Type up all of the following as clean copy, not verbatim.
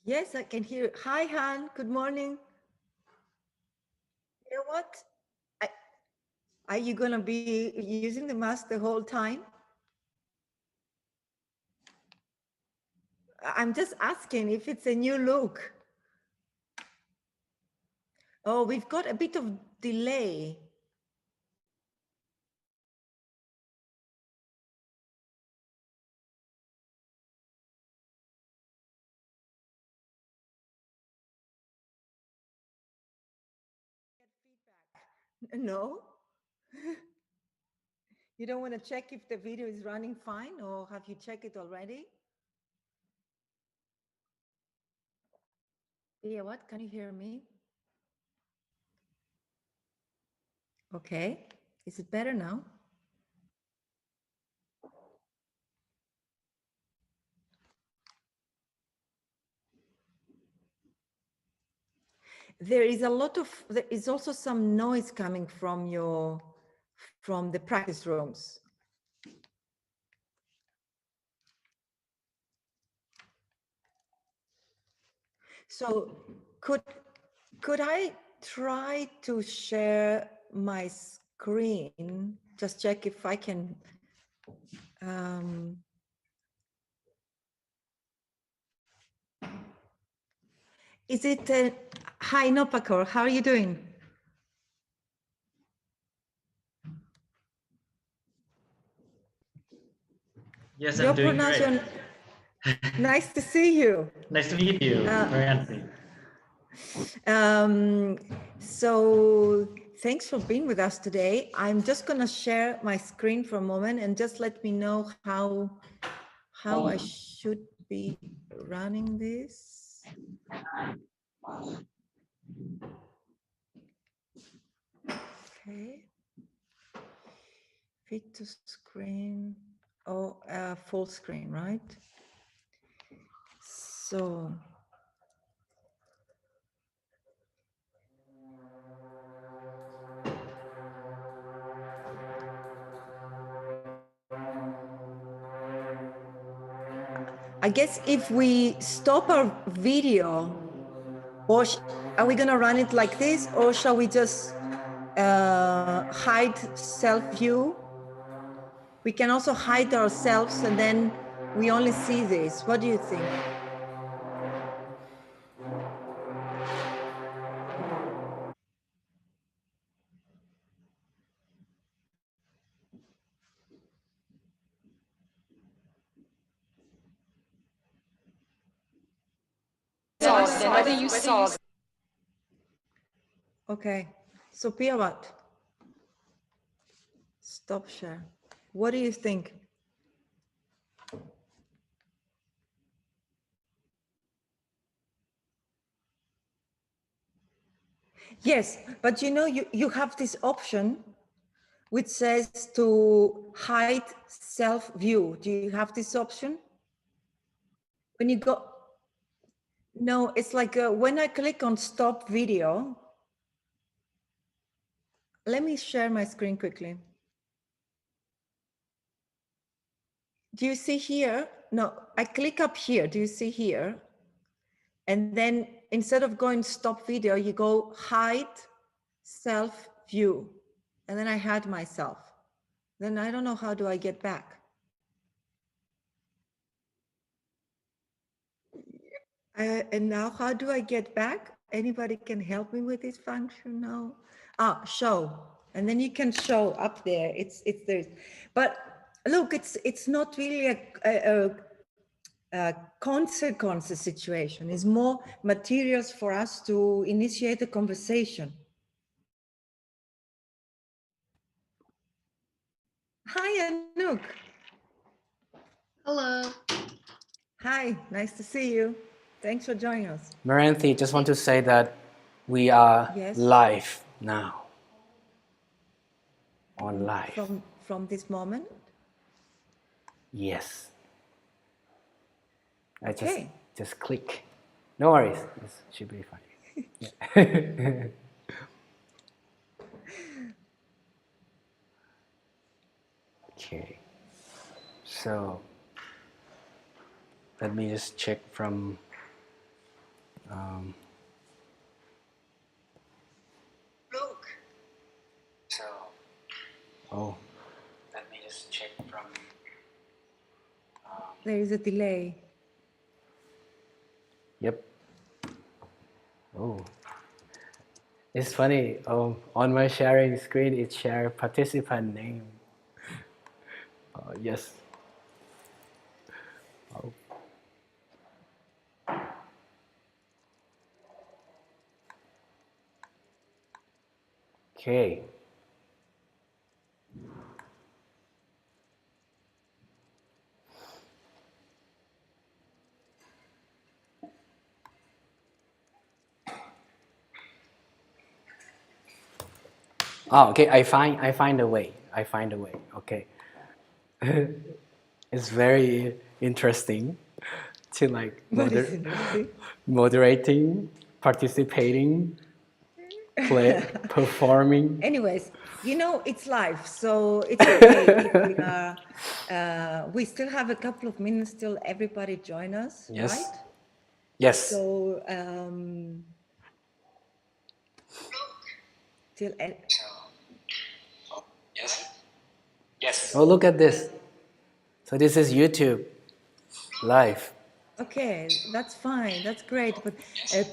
Yes, I can hear. Hi, Han. Good morning. You know what? I, are you going to be using the mask the whole time? I'm just asking if it's a new look. Oh, we've got a bit of delay. No? You don't want to check if the video is running fine, or have you checked it already? Yeah, what? Can you hear me? Okay. Is it better now? There is there is also some noise coming from the practice rooms. So could I try to share my screen? Just check if I can. Is it? Hi, Noppakorn. How are you doing? Yes, I'm doing great. Nice to see you. Nice to meet you, Marianthi. So thanks for being with us today. I'm just going to share my screen for a moment and just let me know how I should be running this. Okay. Fit to screen. Oh, full screen, right? So. I guess if we stop our video, or are we going to run it like this, or shall we just hide self-view? We can also hide ourselves and then we only see this. What do you think? Whether you saw. Okay, so Piyawat, stop share. What do you think? Yes, but you know, you have this option which says to hide self-view. Do you have this option? When you go, no, it's like when I click on stop video, let me share my screen quickly. Do you see here? No, I click up here. Do you see here? And then instead of going stop video, you go hide self view. And then I hide myself. Then I don't know, how do I get back? And now how do I get back? Anybody can help me with this function now? Ah, show. And then you can show up there. It's there. But look, it's not really a consequences situation. It's more materials for us to initiate a conversation. Hi, Anouk. Hello. Hi, nice to see you. Thanks for joining us. Marianthi, just want to say that we are live now. On live. From this moment? Yes. I just click. No worries. This should be fine. Yeah. Okay. So let me just check from Look. So, oh, let me just check from. There is a delay. Yep. Oh, it's funny. On my sharing screen, it shares participant name. Yes. Oh. Okay. Oh, okay. I find a way. I find a way. Okay. It's very interesting to like What is interesting? moderating, participating, performing. Anyways, you know, it's live, so it's okay if we still have a couple of minutes till everybody join us, Yes. right? Yes. So till Yes. Yes. Oh, look at this. So this is YouTube live. okay, that's fine, that's great. But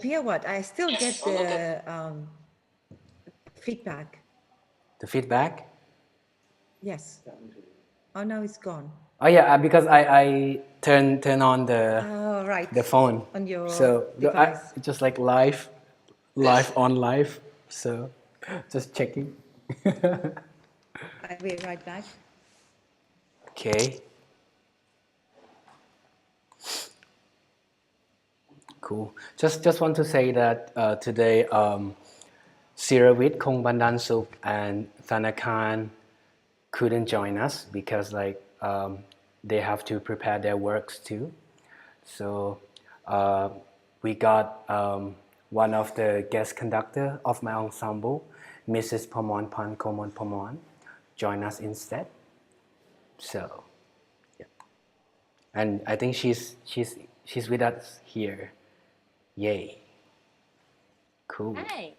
Piyawat, I still get the feedback. The feedback. Yes. Oh, now it's gone. Oh yeah, because I turn on the Right. the phone On your so device. just like live on live. So just checking. I'll be right back. Okay. Cool. Just want to say that today Siravit, Kongbandansuk, and Thanakan couldn't join us because like they have to prepare their works too. So we got one of the guest conductor of my ensemble, Mrs. Pamornpan Komolpamorn, join us instead. So yeah, and I think she's with us here. Yay! Cool. Hi.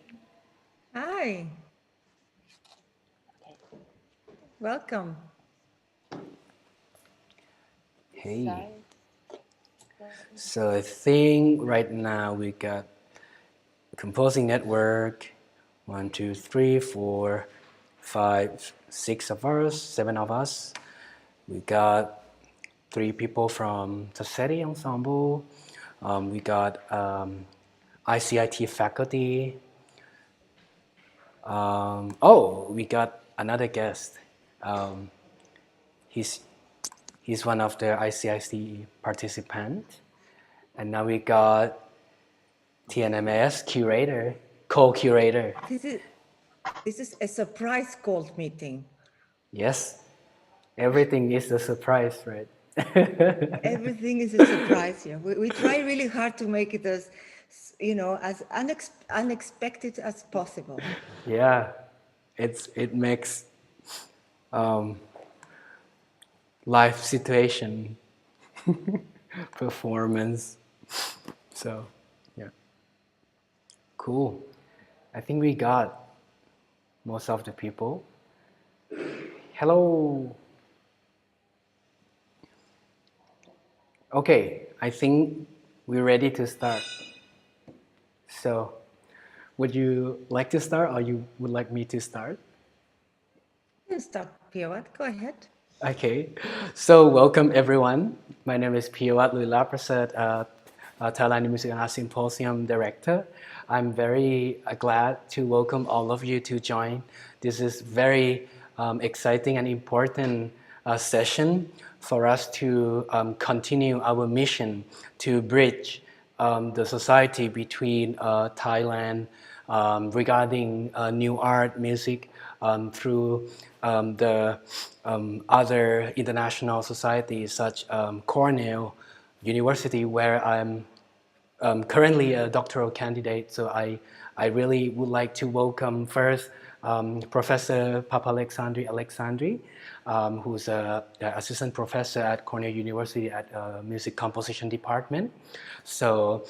Hi. Welcome. Hey. Sorry. So I think right now we got composing network, 1, 2, 3, 4, 5, 6 of us, 7 of us. We got 3 people from Tacet Ensemble. We got ICIT faculty. We got another guest. He's one of the ICIT participants. And now we got TNMAS curator, co-curator. This is a surprise called meeting. Yes, everything is a surprise, right? Everything is a surprise here. We try really hard to make it as, you know, as unexpected as possible. Yeah, it makes life situation performance. So yeah, cool. I think we got most of the people. Hello. Okay, I think we're ready to start. So, would you like to start, or you would like me to start? You start, Piyawat. Go ahead. Okay, so welcome everyone. My name is Piyawat Louilarpprasert, Thailand Music and Art Symposium Director. I'm very glad to welcome all of you to join. This is very exciting and important session for us to continue our mission to bridge the society between Thailand regarding new art, music, through the other international societies such Cornell University, where I'm currently a doctoral candidate. So I really would like to welcome first Professor Papalexandri Alexandri, who's an assistant professor at Cornell University at Music Composition Department. So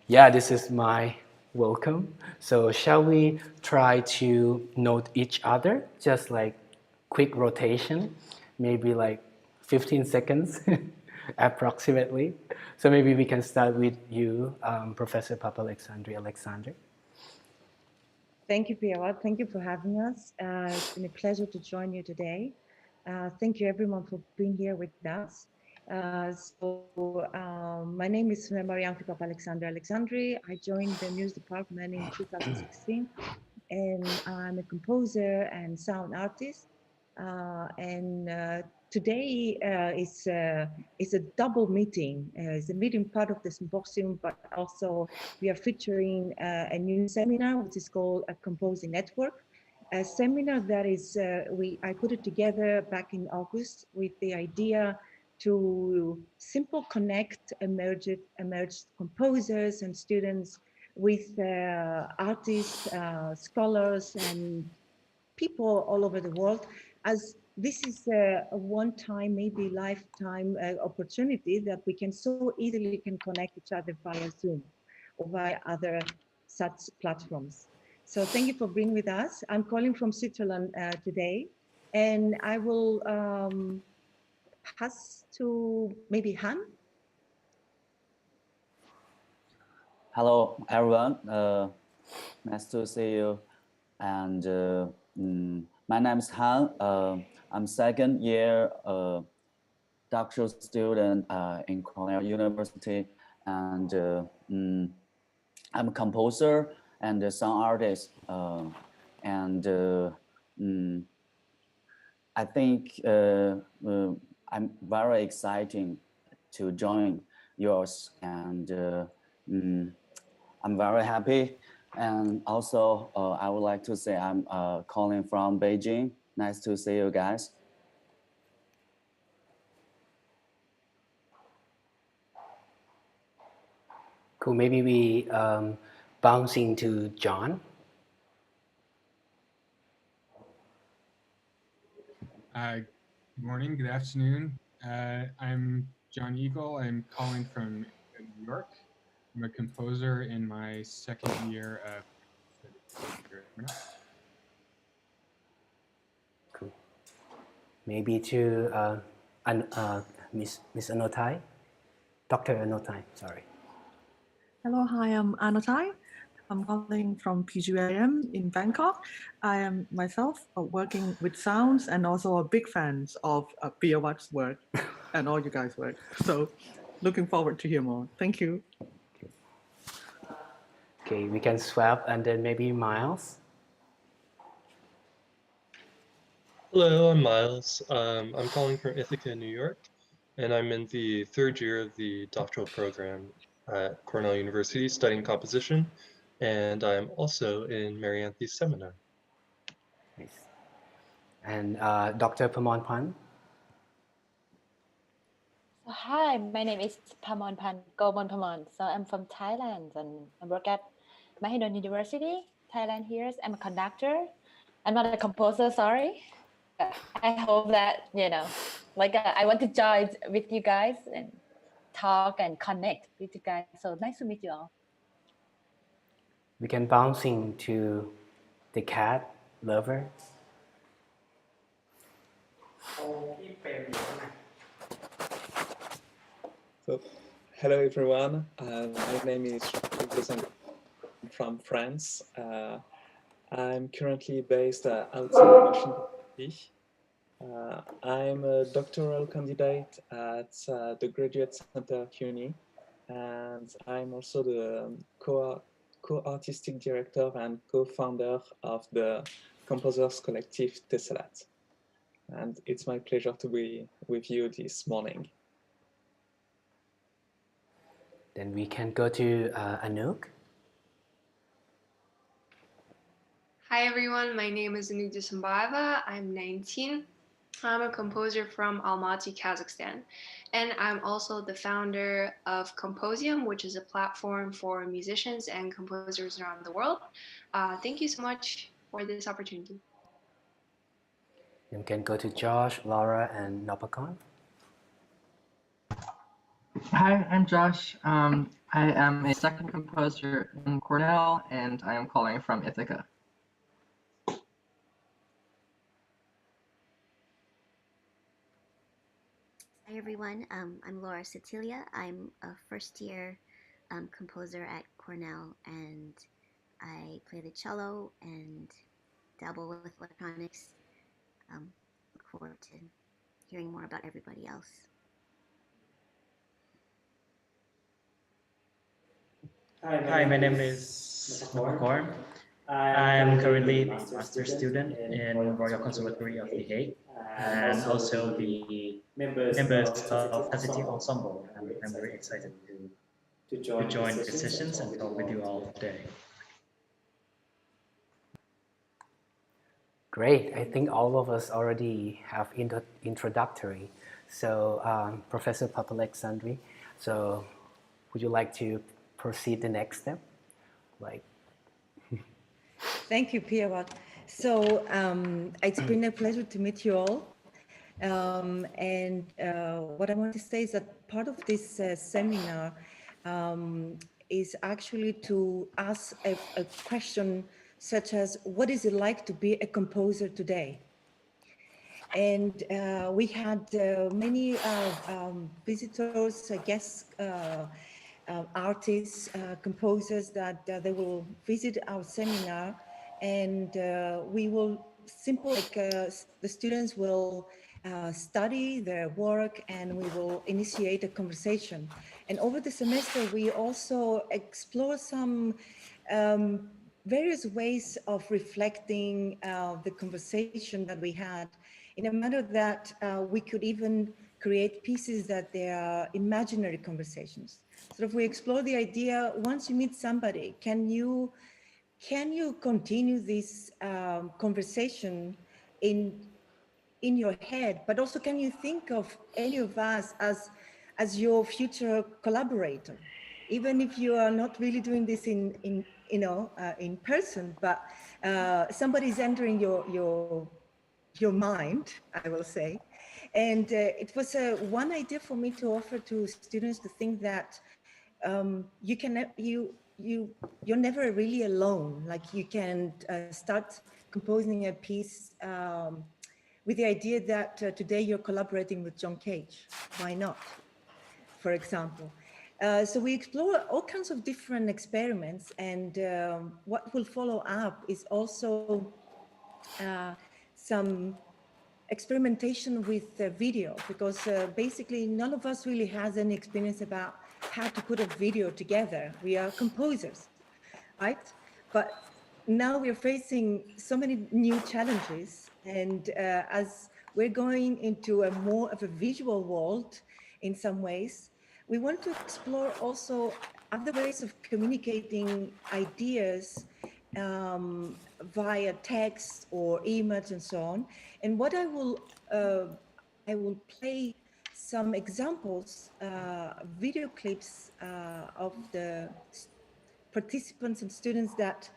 yeah, this is my welcome. So shall we try to note each other, just like quick rotation, maybe like 15 seconds approximately. So maybe we can start with you, Professor Papalexandri Alexandri. Thank you, Piyawat. Thank you for having us. It's been a pleasure to join you today. Thank you, everyone, for being here with us. My name is Marianthi Papalexandri Alexandri. I joined the music department in 2016, and I'm a composer and sound artist. Today is a double meeting. It's a meeting part of the symposium, but also we are featuring a new seminar, which is called a Composing Network. A seminar that is, I put it together back in August with the idea to connect emerged composers and students with artists, scholars, and people all over the world, as this is a one-time, maybe lifetime opportunity that we can so easily can connect each other via Zoom or via other such platforms. So thank you for being with us. I'm calling from Switzerland today, and I will pass to maybe Han. Hello, everyone. Nice to see you. And my name is Han. I'm second year doctoral student in Cornell University, and I'm a composer and a song artist. I think I'm very exciting to join yours, and I'm very happy. And also, I would like to say I'm calling from Beijing. Nice to see you guys. Cool. Maybe we bouncing to John. Good morning, good afternoon. I'm John Eagle. I'm calling from New York. I'm a composer in my second year of studies here at Cornell. Cool. Maybe to Miss Anothai, Dr. Anothai, sorry. Hello, hi, I'm Anothai. I'm calling from PGVIM in Bangkok. I am myself working with sounds and also a big fan of Piyawat's work and all you guys' work. So looking forward to hear more. Thank you. Okay, we can swap and then maybe Miles. Hello, I'm Miles. I'm calling from Ithaca, New York, and I'm in the third year of the doctoral program at Cornell University studying composition, and I'm also in Marianthi's seminar. Nice. And Dr. Pamornpan. Hi, my name is Pamornpan, Komolpamorn. So I'm from Thailand and I work at Mahidol University, Thailand here. I'm a conductor. I'm not a composer, sorry. I hope that, I want to join with you guys and talk and connect with you guys. So nice to meet you all. We can bouncing to the cat lover. So, hello everyone. My name is Dyussembayeva. I'm from France. I'm currently based outside Washington, D.C. I'm a doctoral candidate at the Graduate Center at CUNY, and I'm also the co-artistic director and co-founder of the Composers Collective Tacet. And it's my pleasure to be with you this morning. Then we can go to Anouk. Hi everyone, my name is Anouk Dyussembayeva. I'm 19. I'm a composer from Almaty, Kazakhstan, and I'm also the founder of Symposium, which is a platform for musicians and composers around the world. Thank you so much for this opportunity. You can go to Josh, Laura, and Noppakorn. Hi, I'm Josh. I am a second composer in Cornell, and I am calling from Ithaca. Hi everyone, I'm Laura Cetillia. I'm a first year composer at Cornell, and I play the cello and dabble with electronics. Look forward to hearing more about everybody else. Hi, my name is Noppakorn. I am currently the master's student in Royal Conservatory of The Hague and also the members of Tacet Ensemble. I'm very excited to join the sessions and talk with you all today. Great. I think all of us already have introductory. So Professor Papalexandri, so would you like to proceed the next step? Thank you, Piyawat. So it's been a pleasure to meet you all. What I want to say is that part of this seminar is actually to ask a question such as, what is it like to be a composer today? And we had many visitors, guests, artists, composers that they will visit our seminar, and we will the students will study their work, and we will initiate a conversation. And over the semester, we also explore some various ways of reflecting the conversation that we had, in a manner that we could even create pieces that they are imaginary conversations. So if we explore the idea, once you meet somebody, can you continue this conversation in your head, but also can you think of any of us as your future collaborator, even if you are not really doing this in person, but somebody's entering your mind, I will say. And it was one idea for me to offer to students to think that you're never really alone. Like you can start composing a piece with the idea that today you're collaborating with John Cage. Why not, for example? So we explore all kinds of different experiments, and what will follow up is also some experimentation with video, because basically none of us really has any experience about how to put a video together. We are composers, right? But now we're facing so many new challenges, and as we're going into a more of a visual world in some ways, we want to explore also other ways of communicating ideas via text or image and so on. And what I will play some examples, video clips of the participants and students that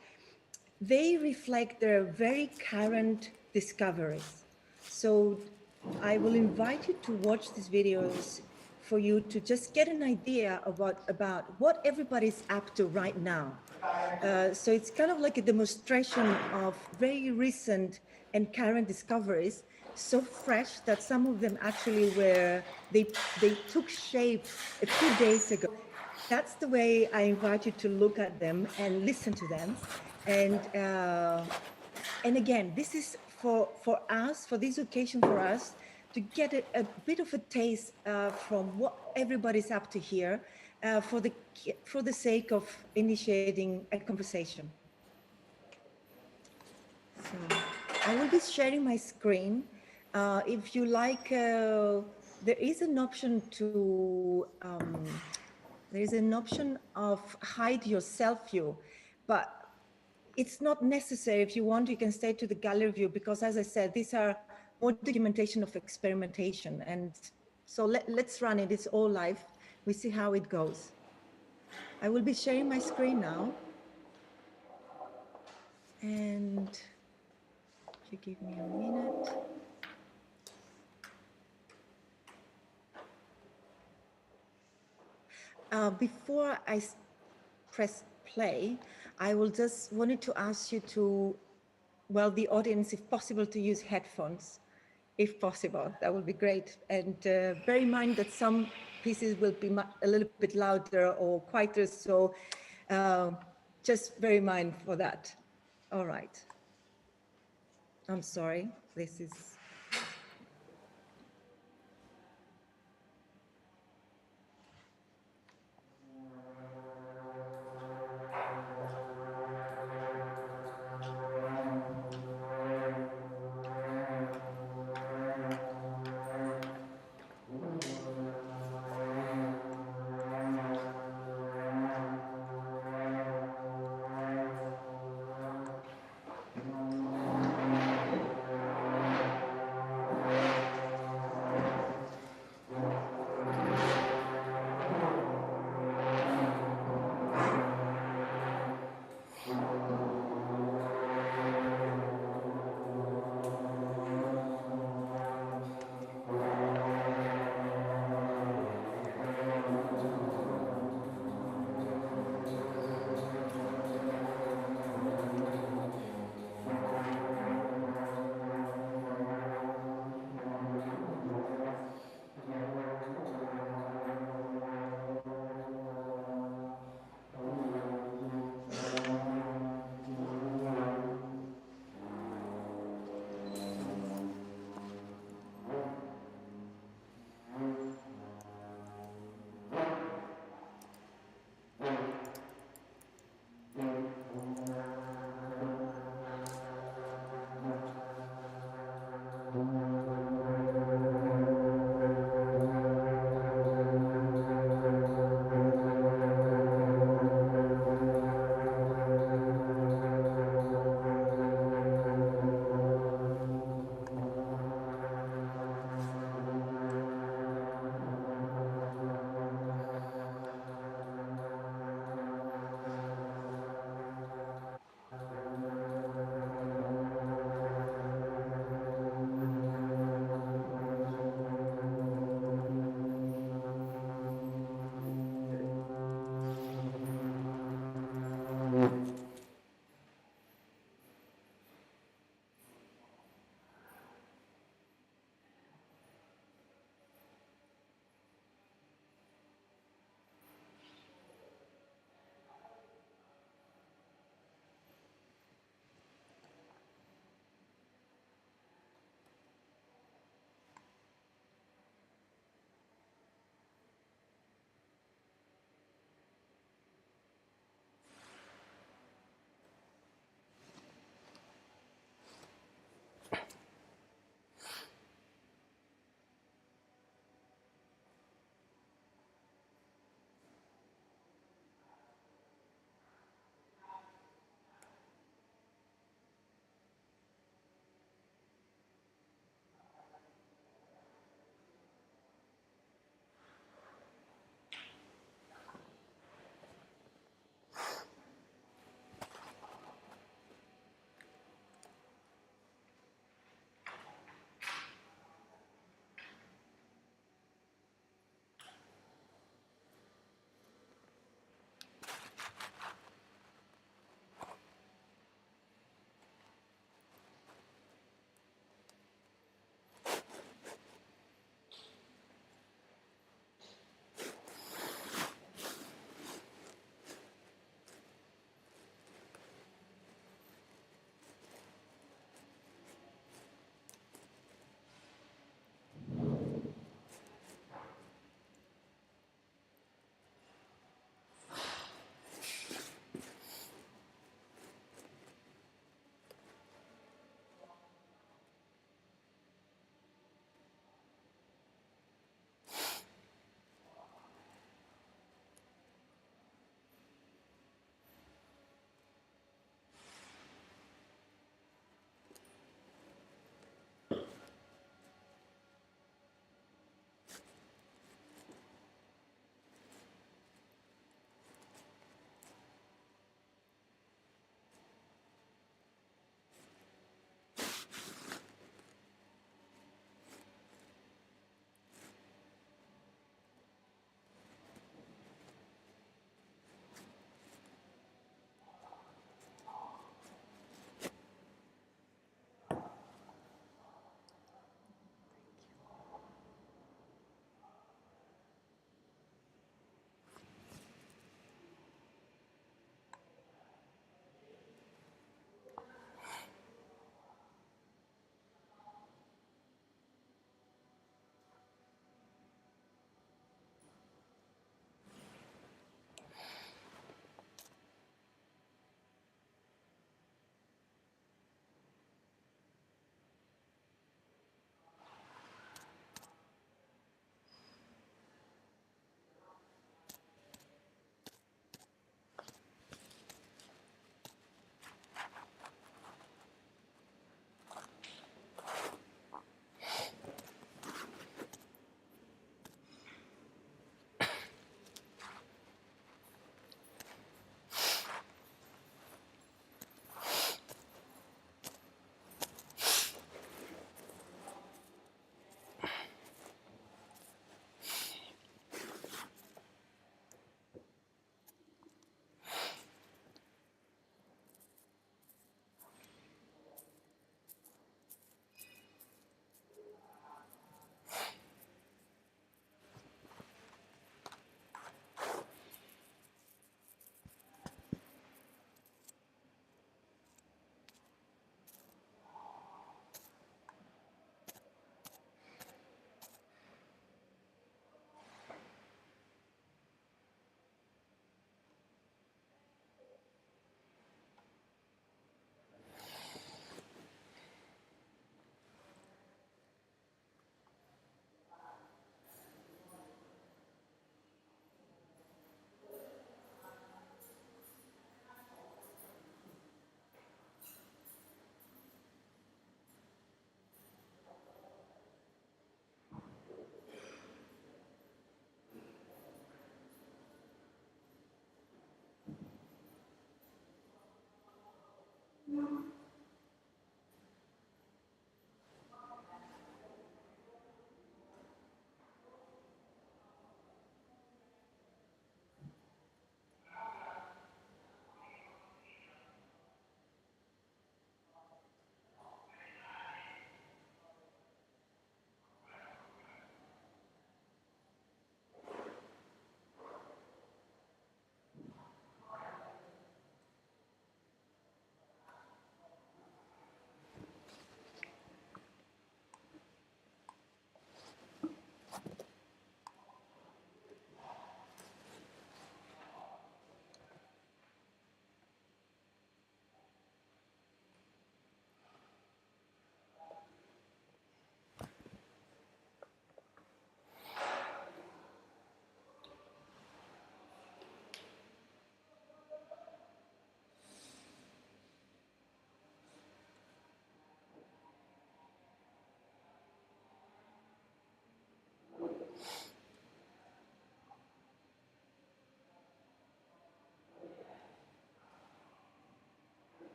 they reflect their very current discoveries. So I will invite you to watch these videos for you to just get an idea about what everybody's up to right now. So it's kind of like a demonstration of very recent and current discoveries, so fresh that some of them actually they took shape a few days ago. That's the way I invite you to look at them and listen to them. And again, this is for us, for this occasion, for us to get a bit of a taste from what everybody's up to here, for the sake of initiating a conversation. So I will be sharing my screen. If you like, there is an option of hide your self view, but it's not necessary. If you want, you can stay to the gallery view, because as I said, these are more documentation of experimentation. And so let's run it. It's all live. We see how it goes. I will be sharing my screen now. And If you give me a minute. Before I press play, I will just wanted to ask you to, well, the audience, if possible, to use headphones, if possible. That would be great. And bear in mind that some pieces will be a little bit louder or quieter, so just bear in mind for that. All right. I'm sorry. This is.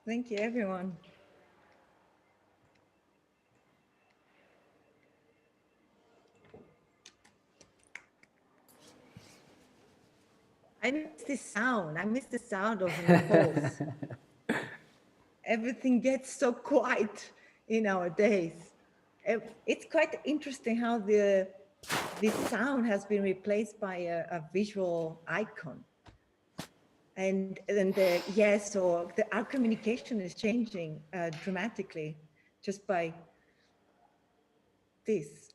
Thank you, everyone. I miss this sound. I miss the sound of the halls. Everything gets so quiet in our days. It's quite interesting how this sound has been replaced by a visual icon. And yes, or our communication is changing dramatically just by this.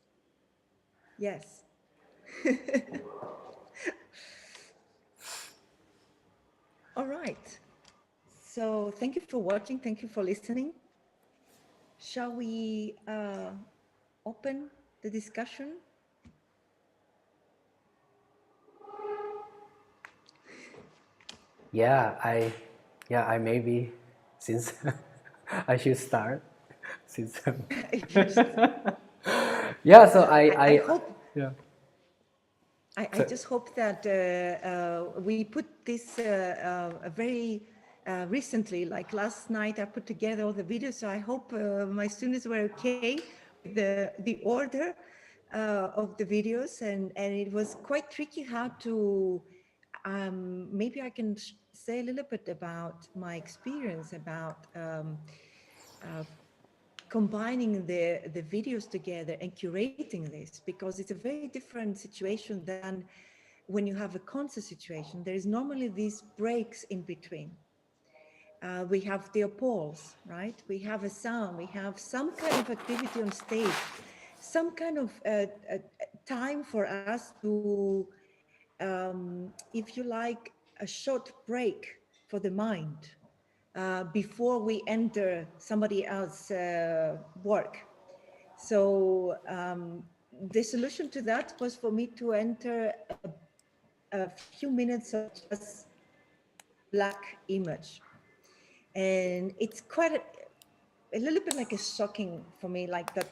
Yes. All right. So thank you for watching. Thank you for listening. Shall we open the discussion? I maybe, since I should start, since yeah. So I hope. Yeah. I just hope that we put this very recently, like last night. I put together all the videos, so I hope my students were okay with the order of the videos, and it was quite tricky how to. Maybe I can say a little bit about my experience about combining the videos together and curating this, because it's a very different situation than when you have a concert situation. There is normally these breaks in between. We have the applause, right? We have a sound, we have some kind of activity on stage, some kind of time for us to, if you like, a short break for the mind before we enter somebody else's work. So the solution to that was for me to enter a few minutes of just black image. And it's quite a little bit like a shocking for me, like that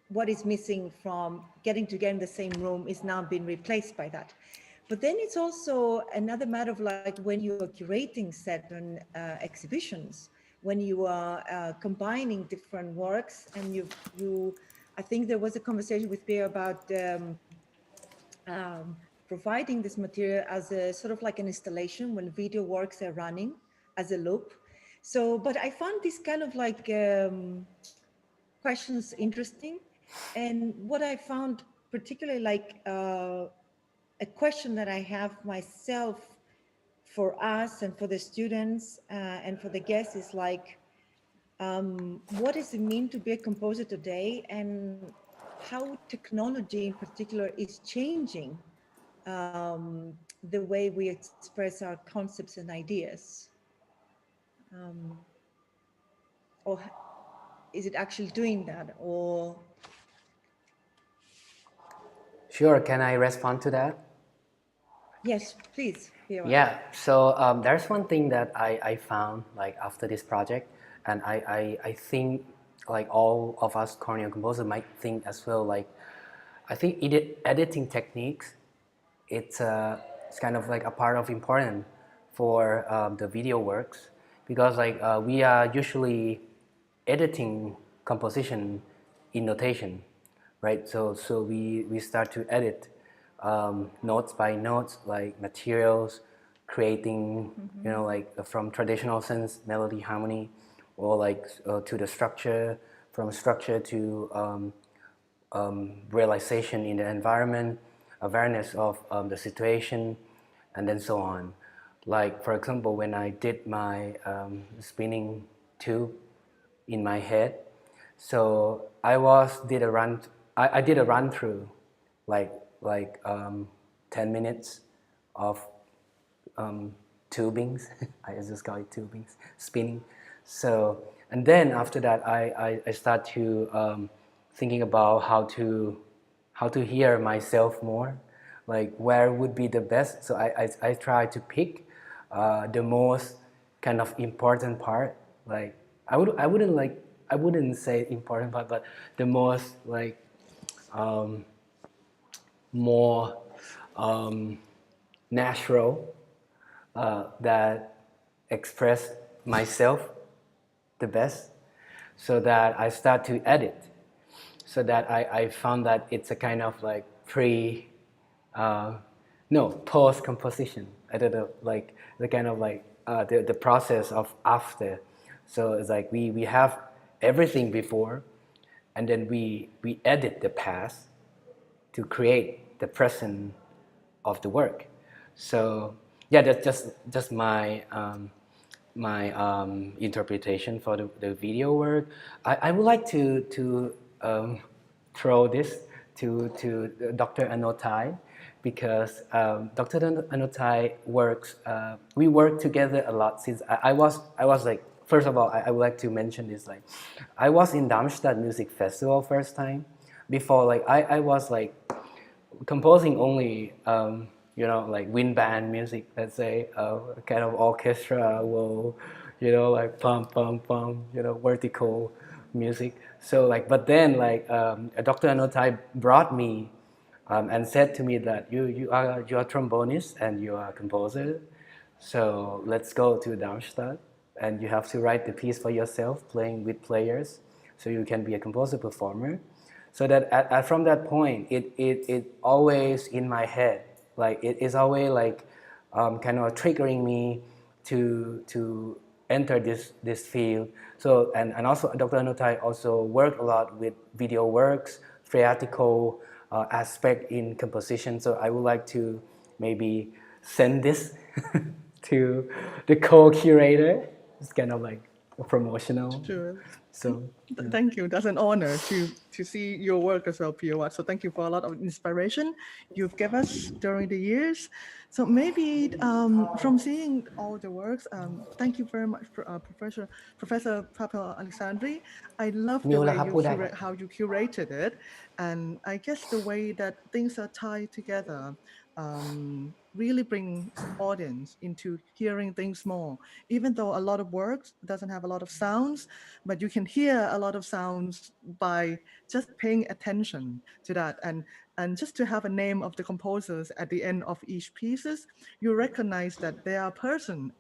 what is missing from getting together in the same room is now being replaced by that. But then it's also another matter of like when you are curating certain exhibitions, when you are combining different works, and I think there was a conversation with Pierre about providing this material as a sort of like an installation when video works are running as a loop. So, but I found this kind of like questions interesting. And what I found particularly like a question that I have myself for us and for the students and for the guests is like, what does it mean to be a composer today, and how technology in particular is changing the way we express our concepts and ideas? Or is it actually doing that? Or Sure, can I respond to that? yes, please. Yeah, so there's one thing that I found like after this project, and I think like all of us Cornell composers might think as well, like I think editing techniques, it's kind of like a part of important for the video works, because like we are usually editing composition in notation, right? So we start to edit notes by notes, like materials, creating, you know, like from traditional sense, melody, harmony, or like to the structure, from structure to realization in the environment, awareness of the situation, and then so on. Like for example, when I did my spinning tube in my head, so I did a run through, like 10 minutes of tubings. I just call it tubings, spinning. So, and then after that, I start to thinking about how to hear myself more, like where would be the best. So I try to pick the most kind of important part. Like I wouldn't say important part, but the most like more natural, that express myself the best, so that I start to edit, so that I found that it's a kind of like post composition. I don't know, like the kind of like the process of after. So it's like we have everything before, and then we edit the past to create the present of the work. So yeah, that's just my interpretation for the video work. I would like to throw this to Dr. Anothai, because Dr. Anothai works. We work together a lot since I was like, first of all, I would like to mention this, like I was in Darmstadt Music Festival first time. Before, like I was like composing only like wind band music, let's say, kind of orchestra, will, like pum pum pum, vertical music. So like, but then like Dr. Anothai brought me and said to me that you are a trombonist and you are a composer, so let's go to Darmstadt and you have to write the piece for yourself, playing with players, so you can be a composer performer. So that from that point, it always in my head, like it is always like kind of triggering me to enter this field. So and also Dr. Anothai also worked a lot with video works, theatrical aspect in composition. So I would like to maybe send this to the co-curator. It's kind of like a promotional. Sure. So yeah. Thank you. That's an honor to see your work as well, Piyawat. So thank you for a lot of inspiration you've given us during the years. So maybe from seeing all the works, thank you very much, Professor Papalexandri. I love the way how you curated it, and I guess the way that things are tied together really brings audience into hearing things more. Even though a lot of works doesn't have a lot of sounds, but you can hear a lot of sounds by just paying attention to that, and just to have a name of the composers at the end of each pieces, you recognize that there are a person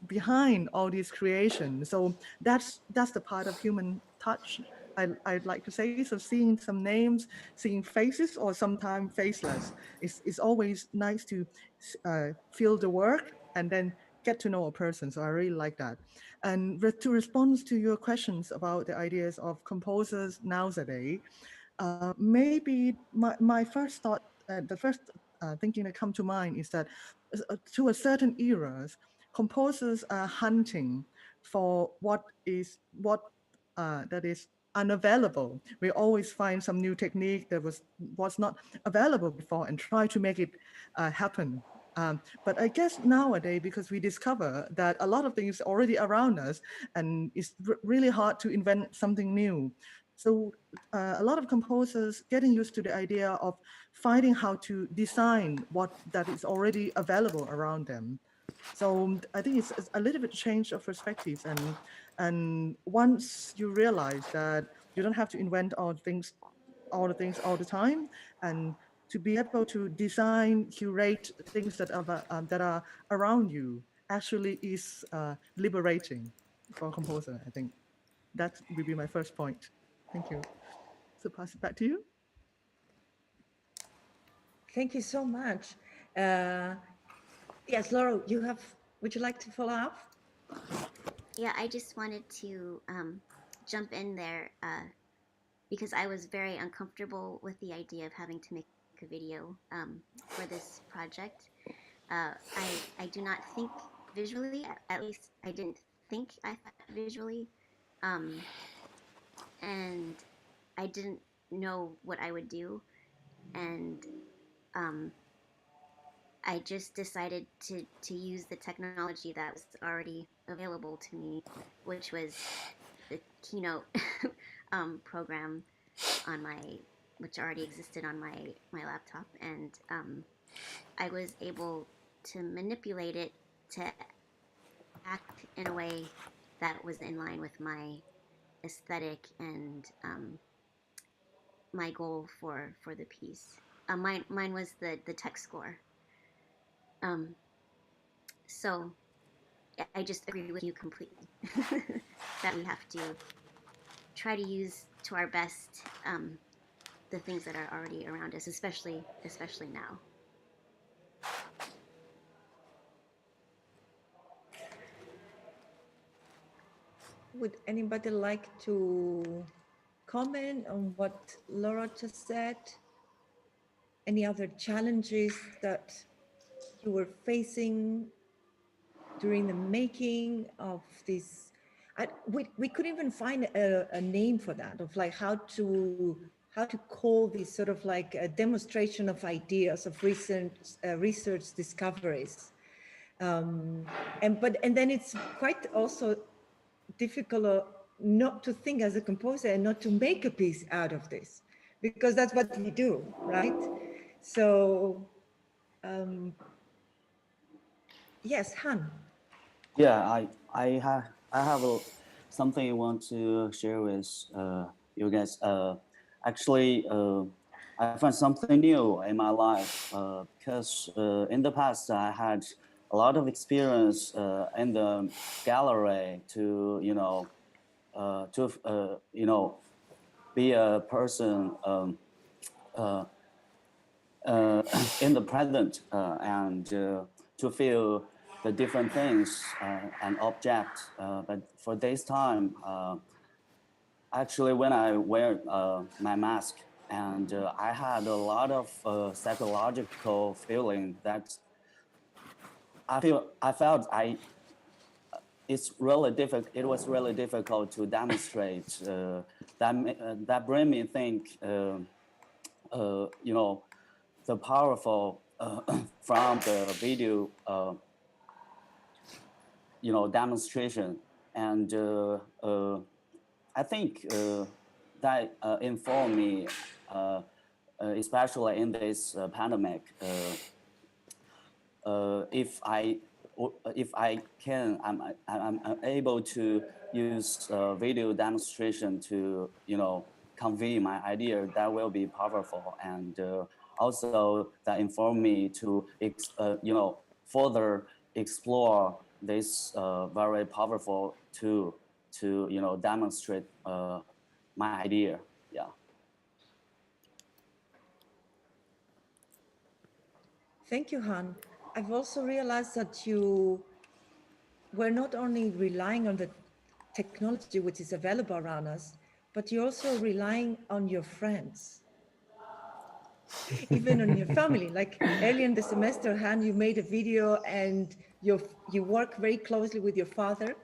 behind all these creations. So that's the part of human touch, I'd like to say. So seeing some names, seeing faces, or sometimes faceless, is always nice to feel the work and then get to know a person. So I really like that. And to respond to your questions about the ideas of composers nowadays, maybe my first thought, the first thinking that come to mind is that to a certain eras, composers are hunting for what that is unavailable. We always find some new technique that was not available before and try to make it happen. But I guess nowadays, because we discover that a lot of things already around us, and it's really hard to invent something new. So a lot of composers getting used to the idea of finding how to design what that is already available around them. So I think it's a little bit change of perspectives, and once you realize that you don't have to invent all the things all the time, and to be able to design, curate things that are around you actually is liberating for a composer. I think that will be my first point. Thank you. So pass it back to you. Thank you so much. Yes, Laura, would you like to follow up? Yeah, I just wanted to jump in there because I was very uncomfortable with the idea of having to make a video for this project. I do not think visually, at least I didn't think I thought visually, and I didn't know what I would do, and I just decided to use the technology that was already available to me, which was the Keynote program which already existed on my laptop, and I was able to manipulate it to act in a way that was in line with my aesthetic and my goal for the piece. Mine was the text score. So I just agree with you completely that we have to try to use to our best the things that are already around us, especially now. Would anybody like to comment on what Laura just said? Any other challenges that you were facing during the making of this? We couldn't even find a name for that, of like how to call this sort of like a demonstration of ideas, of research discoveries. And then it's quite also difficult not to think as a composer and not to make a piece out of this, because that's what we do, right? So yes, Han. Yeah, I have something I want to share with you guys. Actually, I found something new in my life because in the past I had a lot of experience in the gallery to be a person in the present and to feel the different things and objects. But for this time, actually, when I wear my mask, and I had a lot of psychological feeling that I felt it's really difficult. It was really difficult to demonstrate. That bring me think. The powerful from the video, demonstration, and I think that informed me, especially in this pandemic. If I can, I'm able to use video demonstration to convey my idea. That will be powerful, and also that inform me to further explore this very powerful tool to demonstrate my idea. Yeah. Thank you, Han. I've also realized that you were not only relying on the technology which is available around us, but you're also relying on your friends, even on your family. Like early in the semester, Han, you made a video and you work very closely with your father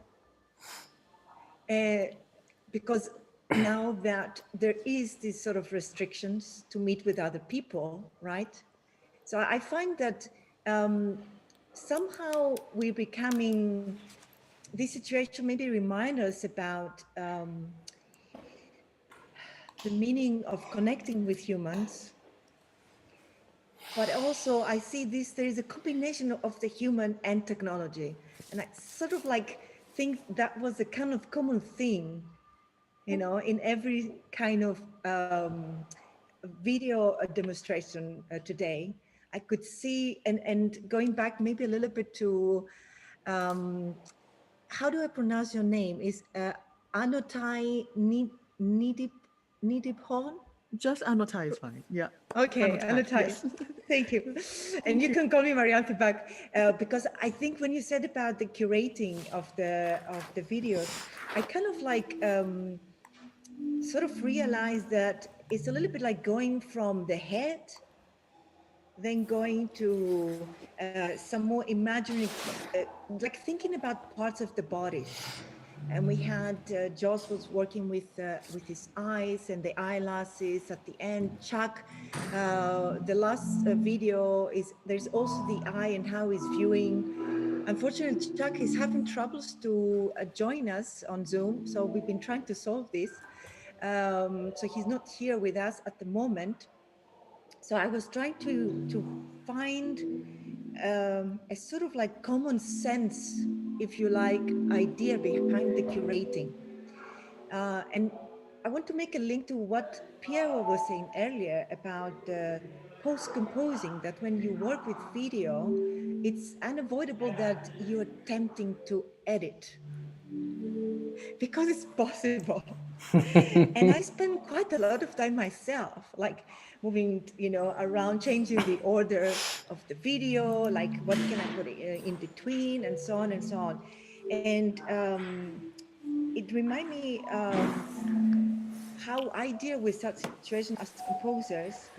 because now that there is this sort of restrictions to meet with other people, right? So I find that somehow we're becoming, this situation maybe remind us about the meaning of connecting with humans. But also I see this, there is a combination of the human and technology. And I sort of like think that was a kind of common theme, you know, in every kind of video demonstration today. I could see, and going back maybe a little bit to, how do I pronounce your name? Is Anothai Nitibhon? Just Anothai is fine. Yeah. Okay, Anothai. Yes. Thank you. And you can call me Marianthi back, because I think when you said about the curating of the videos, I kind of like sort of realized that it's a little bit like going from the head, then going to some more imaginary, like thinking about parts of the body. And we had Josh was working with his eyes and the eyelashes at the end. Chuck, the last video is, there's also the eye and how he's viewing. Unfortunately, Chuck is having troubles to join us on Zoom, so we've been trying to solve this. So he's not here with us at the moment. So I was trying to find a sort of like common sense, if you like, idea behind the curating. And I want to make a link to what Piyawat was saying earlier about post-composing, that when you work with video, it's unavoidable that you're attempting to edit because it's possible. And I spend quite a lot of time myself, like moving, you know, around, changing the order of the video, like what can I put in between, and so on and so on. And it reminds me how I deal with such situations as composers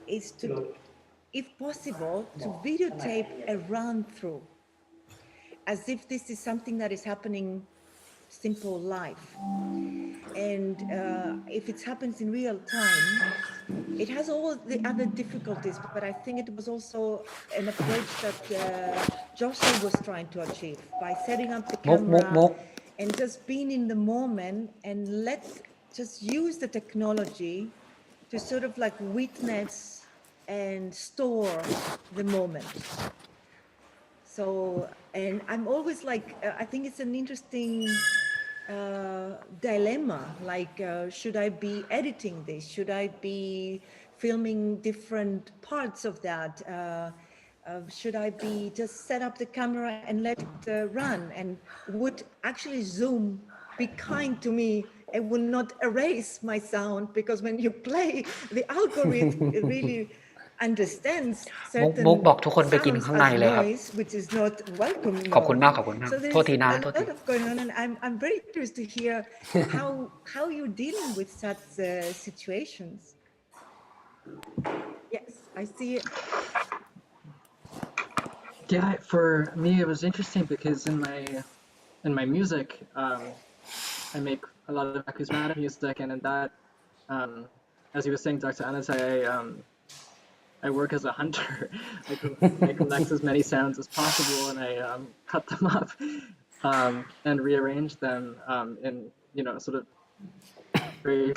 is to, if possible, to videotape a run through, as if this is something that is happening simple life. And if it happens in real time, it has all the other difficulties, but I think it was also an approach that Joshua was trying to achieve by setting up the camera and just being in the moment, and just use the technology to sort of like witness and store the moment. So, and I'm always like, I think it's an interesting dilemma, like should I be editing this? Should I be filming different parts of that? Should I be just set up the camera and let it run? And would actually Zoom be kind to me and will not erase my sound? Because when you play, the algorithm really understands certain มุกบอกทุกคนไปกิน sounds ข้างใน as เลยครับ noise, which is not welcome ขอบคุณ noise. มากขอบคุณมาก So โทษ there's ทีนะ a โทษที lot of going on, and I'm very curious to hear how you're dealing with such situations. Yes, I see it. Yeah, for me it was interesting because in my music, I make a lot of acousmatic music, and in that, as you were saying, Dr. Anothai, I work as a hunter. I collect as many sounds as possible, and I cut them up and rearrange them in, you know, sort of very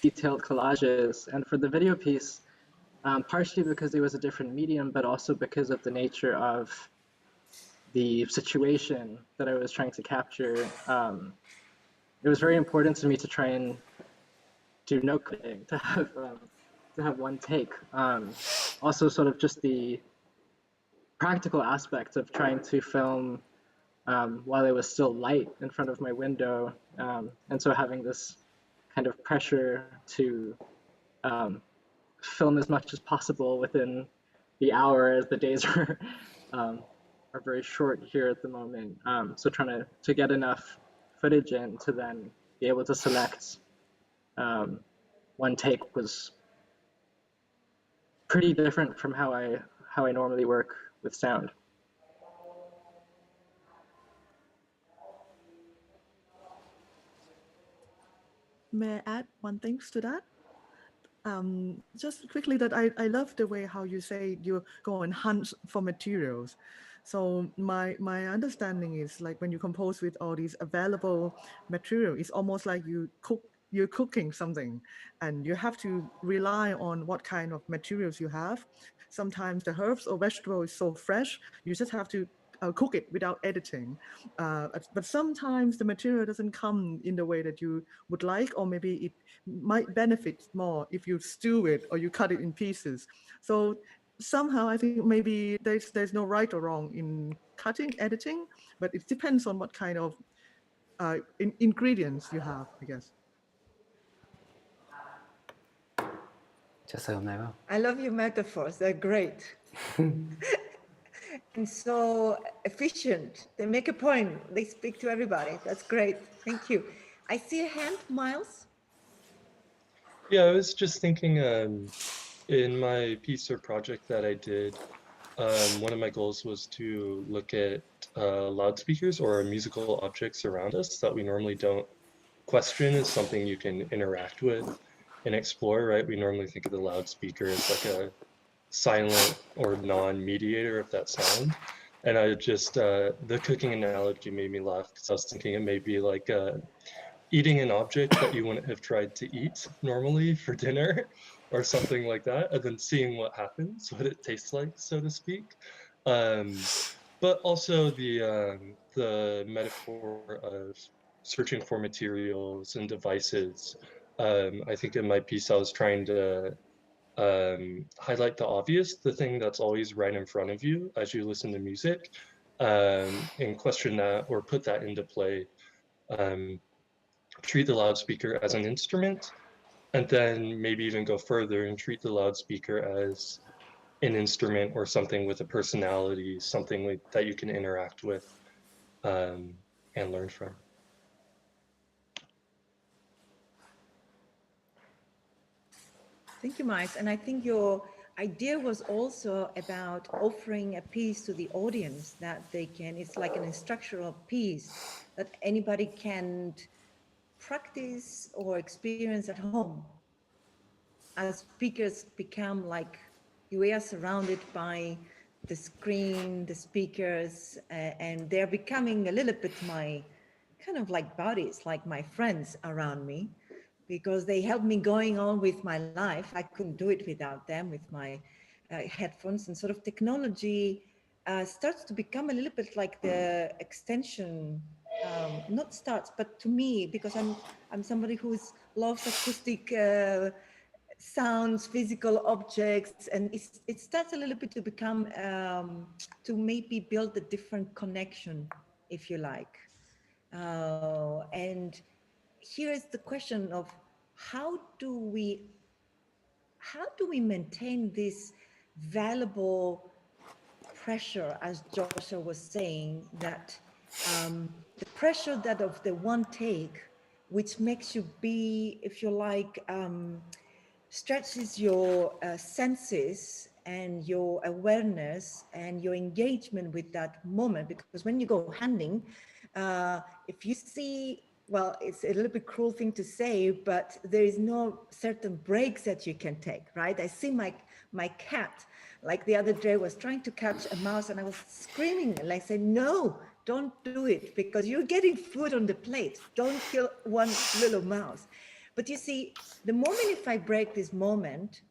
detailed collages. And for the video piece, partially because it was a different medium, but also because of the nature of the situation that I was trying to capture. It was very important to me to try and do no cutting, to have one take. Also sort of just the practical aspect of trying to film while it was still light in front of my window. And so having this kind of pressure to film as much as possible within the hour, as the days are very short here at the moment. So trying to get enough footage in to then be able to select one take was pretty different from how I normally work with sound. may I add one thing to that? Just quickly that I love the way how you say you go and hunt for materials. So my understanding is like when you compose with all these available material, it's almost like you're cooking something and you have to rely on what kind of materials you have. Sometimes the herbs or vegetable is so fresh, you just have to cook it without editing. But sometimes the material doesn't come in the way that you would like, or maybe it might benefit more if you stew it or you cut it in pieces. So somehow I think maybe there's no right or wrong in cutting, editing, but it depends on what kind of ingredients you have, I guess. จะเสริมอะไรบ้าง I love your metaphors. They're great. And so efficient. They make a point. They speak to everybody. That's great. Thank you. I see a hand, Miles. Yeah, I was just thinking in my piece or project that I did, one of my goals was to look at loudspeakers or musical objects around us that we normally don't question as something you can interact with and explore, right? We normally think of the loudspeaker as like a silent or non-mediator of that sound. And I just, the cooking analogy made me laugh because I was thinking it may be like eating an object that you wouldn't have tried to eat normally for dinner or something like that, and then seeing what happens, what it tastes like, so to speak. But also the metaphor of searching for materials and devices. I think in my piece I was trying to highlight the obvious, the thing that's always right in front of you as you listen to music, and question that or put that into play. Treat the loudspeaker as an instrument, and then maybe even go further and treat the loudspeaker as an instrument or something with a personality, something like that you can interact with and learn from. Thank you, Miles. And I think your idea was also about offering a piece to the audience that they can, it's like an instructional piece that anybody can practice or experience at home. As speakers become like, we are surrounded by the screen, the speakers, and they're becoming a little bit my kind of like buddies, like my friends around me, because they help me going on with my life. I couldn't do it without them, with my headphones, and sort of technology starts to become a little bit like the extension, not starts, but to me, because I'm somebody who loves acoustic sounds, physical objects, and it starts a little bit to become, to maybe build a different connection, if you like. And here is the question of how do we maintain this valuable pressure, as Joshua was saying, that the pressure that of the one take, which makes you be, if you like, stretches your senses and your awareness and your engagement with that moment. Because when you go hunting, if you see, well, it's a little bit cruel thing to say, but there is no certain breaks that you can take, right? I see my cat, like the other day, was trying to catch a mouse, and I was screaming, and I said, no, don't do it, because you're getting food on the plate. Don't kill one little mouse. But you see, the moment if I break this moment,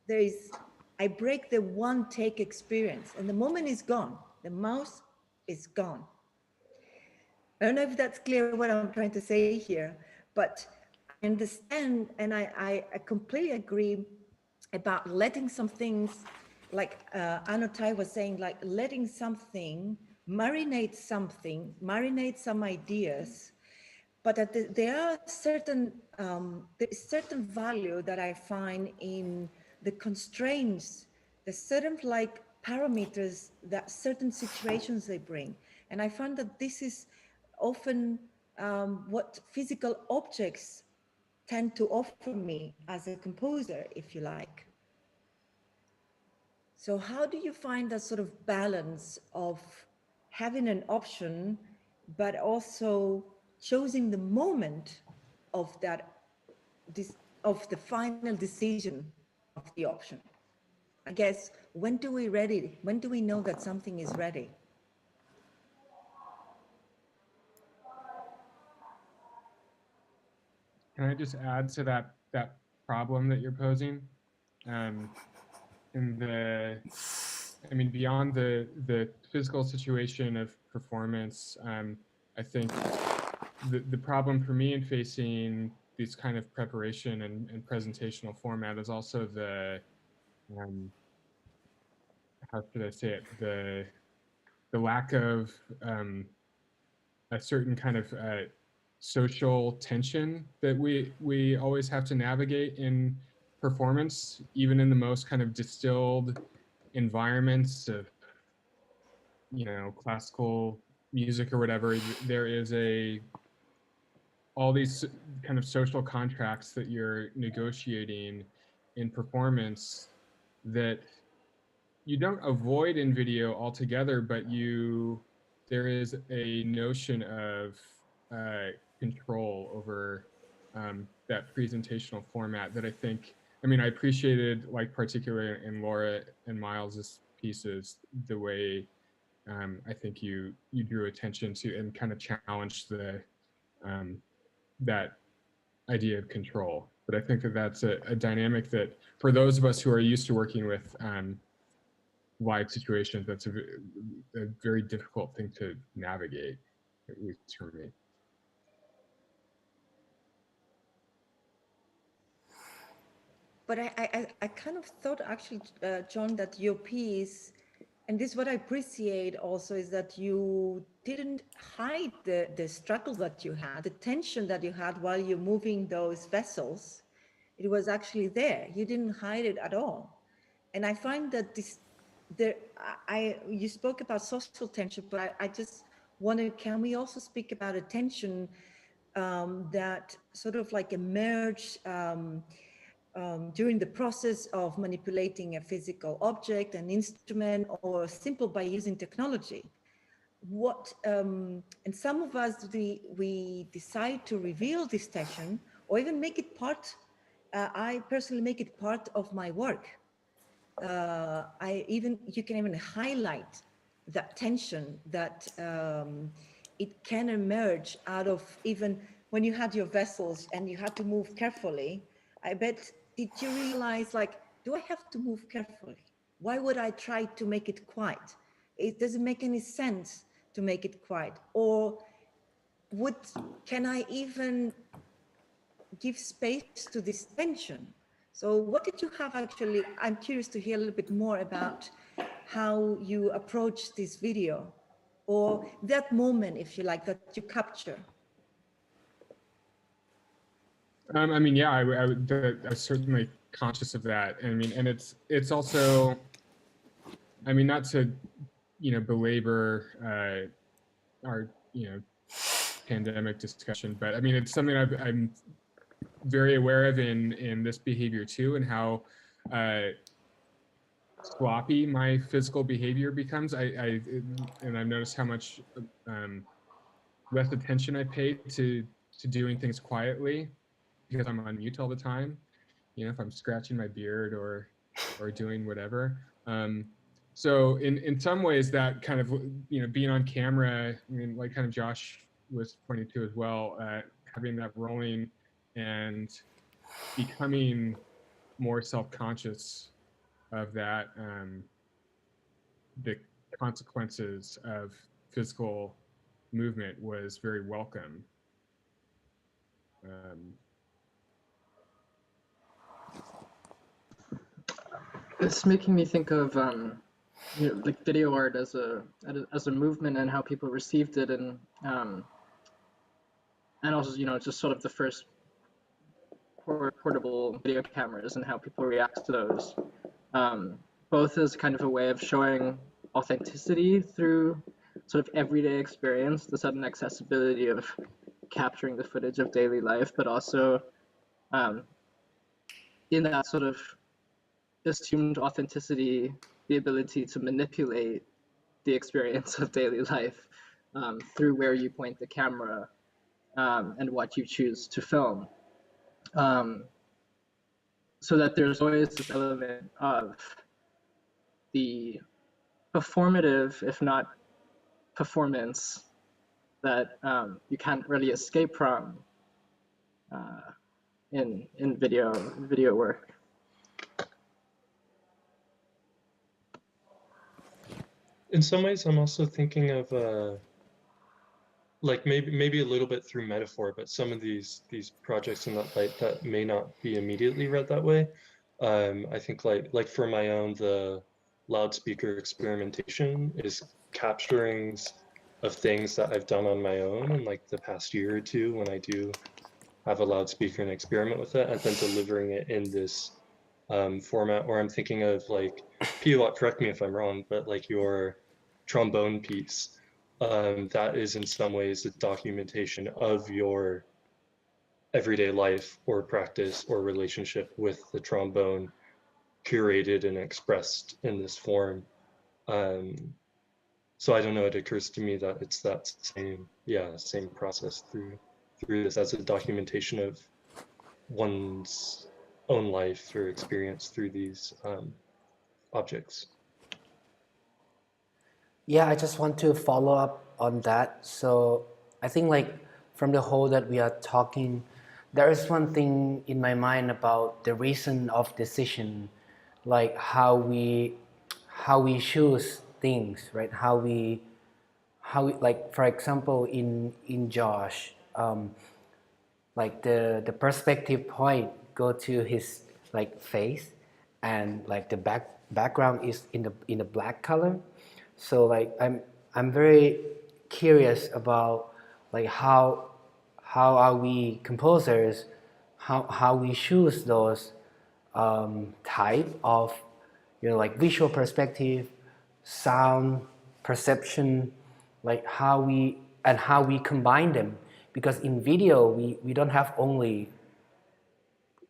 I break the one take experience, and the moment is gone. The mouse is gone. I don't know if that's clear what I'm trying to say here, but I understand, and I completely agree about letting some things, like Anothai was saying, like letting something, marinate some ideas, but there are certain, there is certain value that I find in the constraints, the certain like parameters that certain situations they bring. And I find that this is often what physical objects tend to offer me as a composer, if you like. So how do you find that sort of balance of having an option, but also choosing the moment of that of the final decision of the option. I guess, when do we ready? When do we know that something is ready? Can I just add to that problem that you're posing? Beyond the physical situation of performance, I think the problem for me in facing these kind of preparation and presentational format is also the, how should I say it, the lack of a certain kind of social tension that we always have to navigate in performance, even in the most kind of distilled environments of, classical music or whatever. There is all these kind of social contracts that you're negotiating in performance that you don't avoid in video altogether, but there is a notion of control over that presentational format that I think, I appreciated, like particularly in Laura and Miles's pieces, the way I think you drew attention to and kind of challenged that idea of control. But I think that's a dynamic that for those of us who are used to working with live situations, that's a very difficult thing to navigate, at least for me. But I kind of thought actually, John, that your piece, and this is what I appreciate also, is that you didn't hide the struggle that you had, the tension that you had while you're moving those vessels. It was actually there. You didn't hide it at all. And I find that you spoke about social tension, but I just wonder, can we also speak about a tension that sort of like emerged during the process of manipulating a physical object, an instrument, or simple by using technology? And some of us, we decide to reveal this tension or even make it part. I personally make it part of my work. You can even highlight that tension that it can emerge out of, even when you had your vessels and you had to move carefully. I bet, did you realize, like, do I have to move carefully? Why would I try to make it quiet? It doesn't make any sense to make it quiet. Or can I even give space to this tension? So what did you have actually? I'm curious to hear a little bit more about how you approach this video, or that moment, if you like, that you capture. I was certainly conscious of that. And it's also, not to, belabor our, pandemic discussion, but it's something I'm very aware of in this behavior too, and how sloppy my physical behavior becomes. And I've noticed how much less attention I pay to doing things quietly because I'm on mute all the time. If I'm scratching my beard or doing whatever. So in some ways that kind of, being on camera, like kind of Josh was pointing to as well, having that rolling and becoming more self-conscious of that, the consequences of physical movement was very welcome. It's making me think of like video art as a movement and how people received it, and also just sort of the first portable video cameras and how people react to those, both as kind of a way of showing authenticity through sort of everyday experience, the sudden accessibility of capturing the footage of daily life, but also in that sort of assumed authenticity, the ability to manipulate the experience of daily life through where you point the camera and what you choose to film. so that there's always this element of the performative, if not performance, that you can't really escape from in video work. In some ways, I'm also thinking of like maybe a little bit through metaphor, but some of these projects in that light that may not be immediately read that way. I think like for my own, the loudspeaker experimentation is capturings of things that I've done on my own in like the past year or two when I do have a loudspeaker and experiment with it, and then delivering it in this format. Or I'm thinking of like, Piyawat, correct me if I'm wrong, but like your trombone piece, that is in some ways a documentation of your everyday life or practice or relationship with the trombone, curated and expressed in this form. So I don't know, it occurs to me that it's that same process through this as a documentation of one's own life or experience through these objects. Yeah, I just want to follow up on that. So I think like from the whole that we are talking, there is one thing in my mind about the reason of decision, like how we choose things, right? How we like, for example, in Josh, like the perspective point go to his like face, and like the background is in the black color. So like I'm very curious about like how are we composers, how we choose those type of, you know, like visual perspective, sound perception, like how we combine them, because in video we don't have only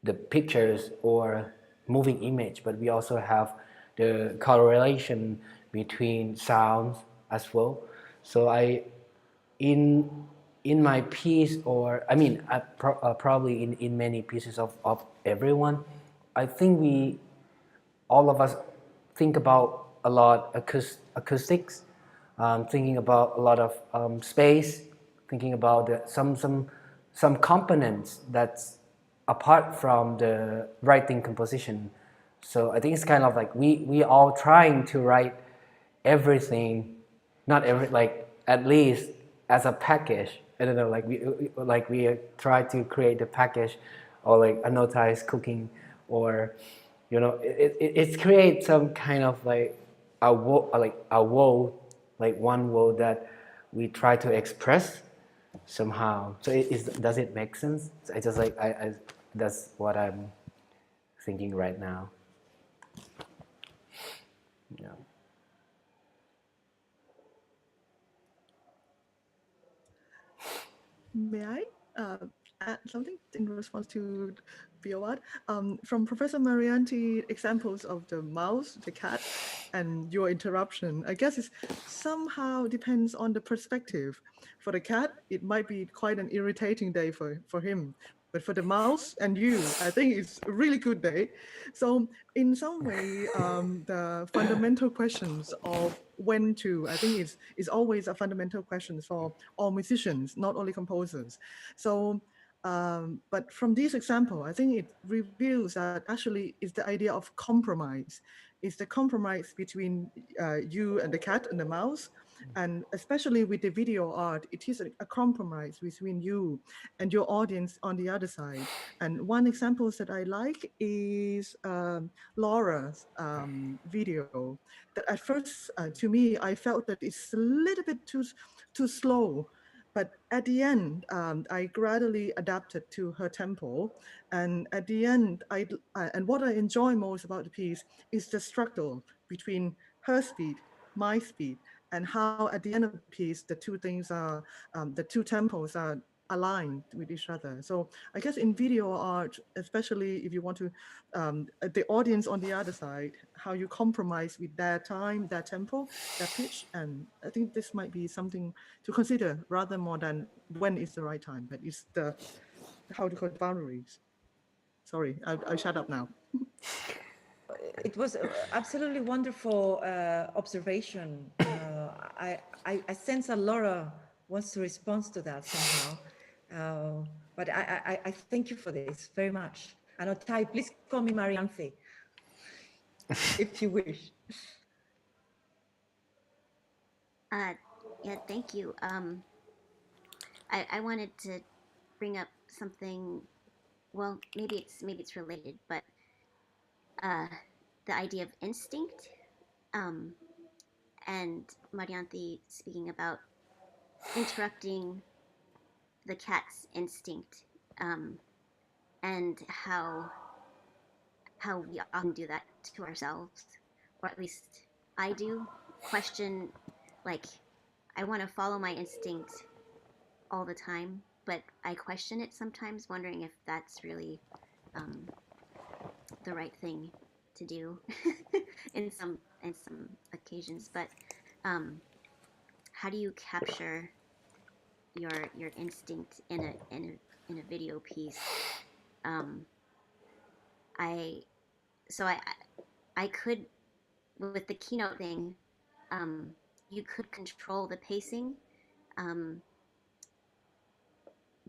the pictures or moving image, but we also have the correlation between sounds as well. So in my piece, or I mean probably in many pieces of everyone, I think all of us think about a lot acoustics, thinking about a lot of space, thinking about some components that's apart from the writing composition. So I think it's kind of like we all trying to write everything, not every, like at least as a package. I don't know, like we try to create the package, or like Anothai is cooking, or you know, it creates some kind of like a world, like one world that we try to express somehow. So does it make sense? I just like I that's what I'm thinking right now. Yeah. May I add something in response to Piyawat? From Professor Marianthi, examples of the mouse, the cat, and your interruption, I guess it somehow depends on the perspective. For the cat, it might be quite an irritating day for him. But for the mouse and you, I think it's a really good day. So in some way, the fundamental questions of when to, I think is always a fundamental question for all musicians, not only composers. So, but from this example, I think it reveals that actually it's the idea of compromise. It's the compromise between you and the cat and the mouse. And especially with the video art, it is a compromise between you and your audience on the other side. And one example that I like is Laura's video. That at first, to me, I felt that it's a little bit too slow. But at the end, I gradually adapted to her tempo. And at the end, and what I enjoy most about the piece is the struggle between her speed, my speed, and how at the end of the piece, the two things are, the two tempos are aligned with each other. So I guess in video art, especially if you want to, the audience on the other side, how you compromise with their time, their tempo, their pitch. And I think this might be something to consider rather more than when is the right time, but it's the, how to call it, boundaries. Sorry, I shut up now. It was absolutely wonderful observation. I sense that Laura wants to respond to that somehow. But I thank you for this very much. Anothai, please call me Marianthi, if you wish. Yeah, thank you. I wanted to bring up something. Well, maybe it's related, but the idea of instinct, and Marianthi speaking about interrupting the cat's instinct, and how we often do that to ourselves, or at least I do. Question, like, I want to follow my instinct all the time, but I question it sometimes, wondering if that's really the right thing to do in some occasions. But how do you capture your instinct in a video piece? I could, with the keynote thing, you could control the pacing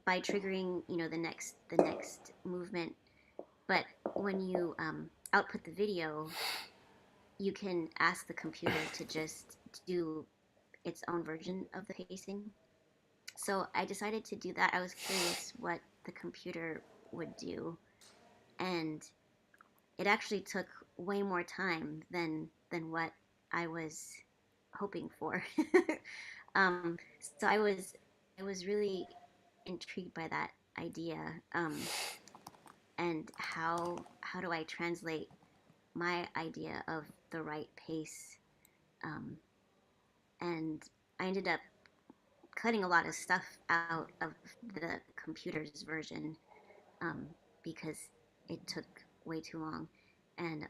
by triggering, the next movement. But when you output the video, you can ask the computer to just do its own version of the pacing. So I decided to do that. I was curious what the computer would do, and it actually took way more time than what I was hoping for. So I was really intrigued by that idea, and how do I translate my idea of the right pace, and I ended up cutting a lot of stuff out of the computer's version, because it took way too long. And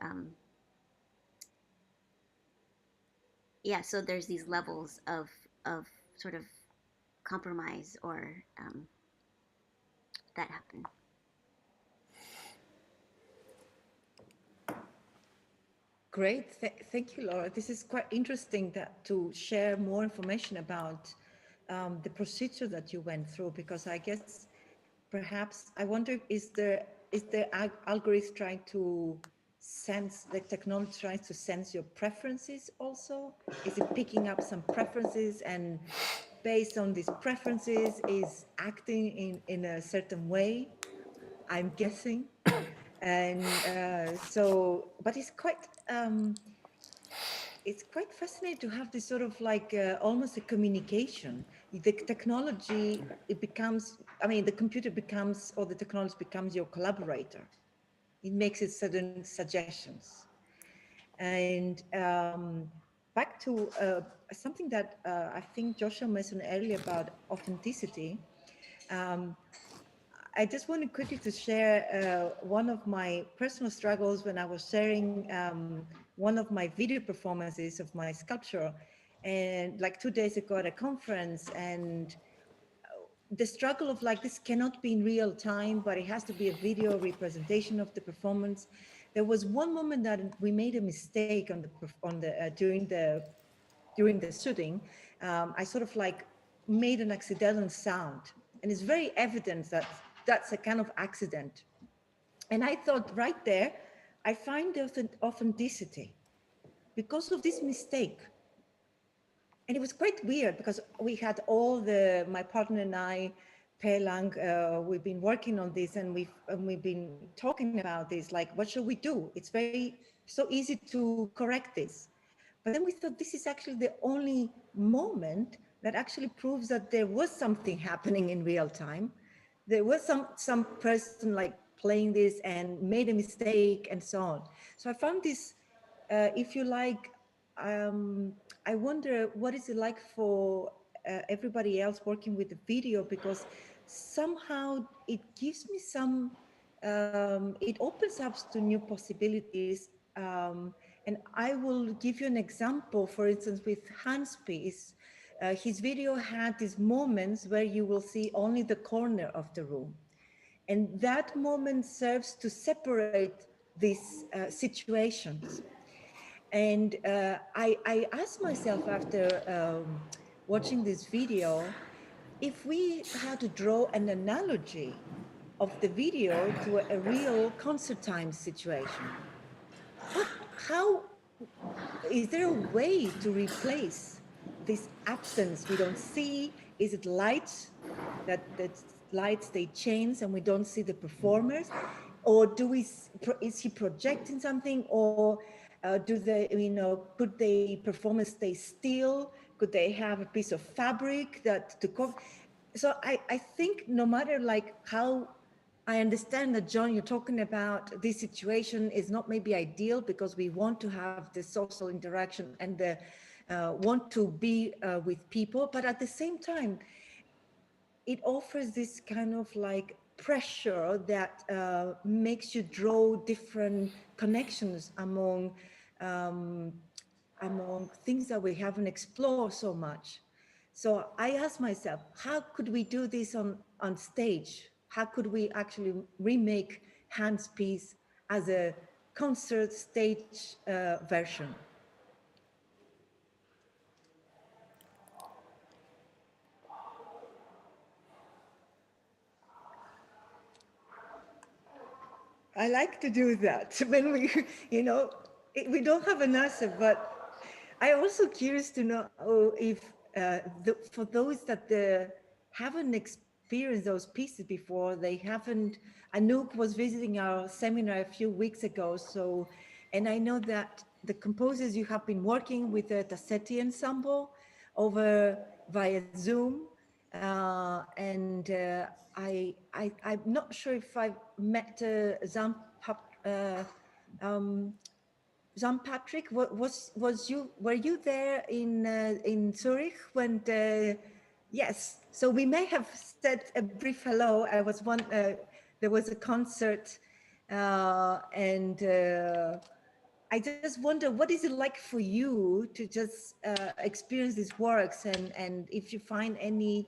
yeah, so there's these levels of sort of compromise, or that happen. Great, thank you, Laura. This is quite interesting to share more information about the procedure that you went through, because I guess perhaps I wonder, is the algorithm trying to sense, the technology trying to sense your preferences also? Is it picking up some preferences, and based on these preferences is acting in a certain way, I'm guessing? And so, but it's quite fascinating to have this sort of like almost a communication. The technology, it becomes, I mean, the computer becomes, or the technology becomes your collaborator. It makes it certain suggestions. And back to something that I think Joshua mentioned earlier about authenticity. I just wanted quickly to share one of my personal struggles when I was sharing one of my video performances of my sculpture, and like 2 days ago at a conference, and the struggle of like, this cannot be in real time, but it has to be a video representation of the performance. There was one moment that we made a mistake during the shooting. I sort of like made an accidental sound, and it's very evident that that's a kind of accident. And I thought right there, I find the authenticity because of this mistake. And it was quite weird, because we had my partner and I, Per Lang, we've been working on this, and we've been talking about this, like, what should we do? It's so easy to correct this. But then we thought, this is actually the only moment that actually proves that there was something happening in real time. There was some person like playing this and made a mistake and so on. So I found this, if you like, I wonder what is it like for everybody else working with the video, because somehow it gives me some, it opens up to new possibilities. And I will give you an example, for instance, with Hans' piece. His video had these moments where you will see only the corner of the room. And that moment serves to separate these situations. And I asked myself after watching this video, if we had to draw an analogy of the video to a real concert time situation, how is there a way to replace this absence we don't see? Is it lights that lights they change and we don't see the performers, or is he projecting something, or do they, could the performers stay still? Could they have a piece of fabric that to cover? So I think no matter like how I understand that, John, you're talking about this situation is not maybe ideal because we want to have the social interaction and the want to be with people, but at the same time, it offers this kind of like pressure that makes you draw different connections among things that we haven't explored so much. So I asked myself, how could we do this on stage? How could we actually remake Hans' piece as a concert stage version? I like to do that when we, we don't have an answer, but I'm also curious to know if for those that haven't experienced those pieces before, they haven't. Anouk was visiting our seminar a few weeks ago, so, and I know that the composers you have been working with the Tacet ensemble over via Zoom, and I'm not sure if I've met Jean-Patrick, were you there in Zurich when yes, so we may have said a brief hello. There was a concert, and I just wonder, what is it like for you to just experience these works, and if you find any,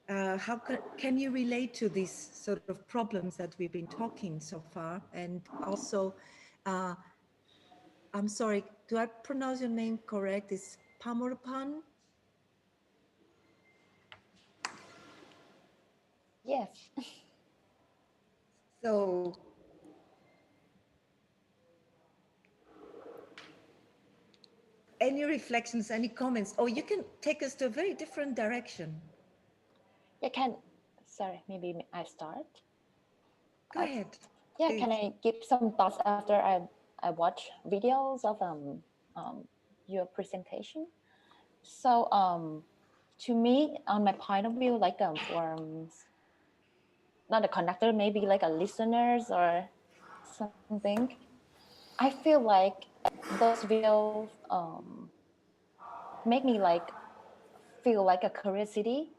how can you relate to these sort of problems that we've been talking so far, and also. I'm sorry, do I pronounce your name correct? It's Pamornpan? Yes. So, any reflections, any comments? Or you can take us to a very different direction. Sorry, maybe I start? Go ahead. Yeah, Please. can I give some thoughts after I watch videos of your presentation? So to me, on my point of view, like for not a conductor, maybe like a listeners or something, I feel like those videos make me like feel like a curiosity.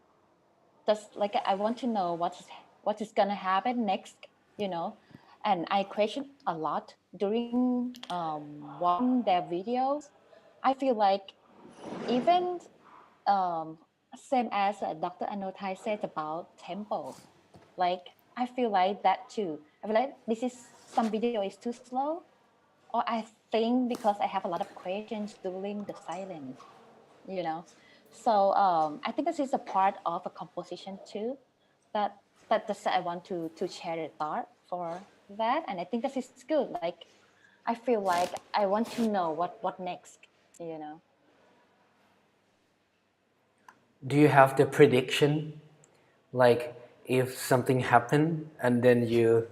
Just like I want to know what is gonna happen next, and I question a lot during watching their videos. I feel like even same as Dr. Anothai said about tempo, like I feel like that too. I feel like some video is too slow, or I think because I have a lot of questions during the silence, So I think this is a part of a composition too. That's I want to share a thought for that, and I think this is good. Like I feel like I want to know what next, Do you have the prediction, like if something happened and then you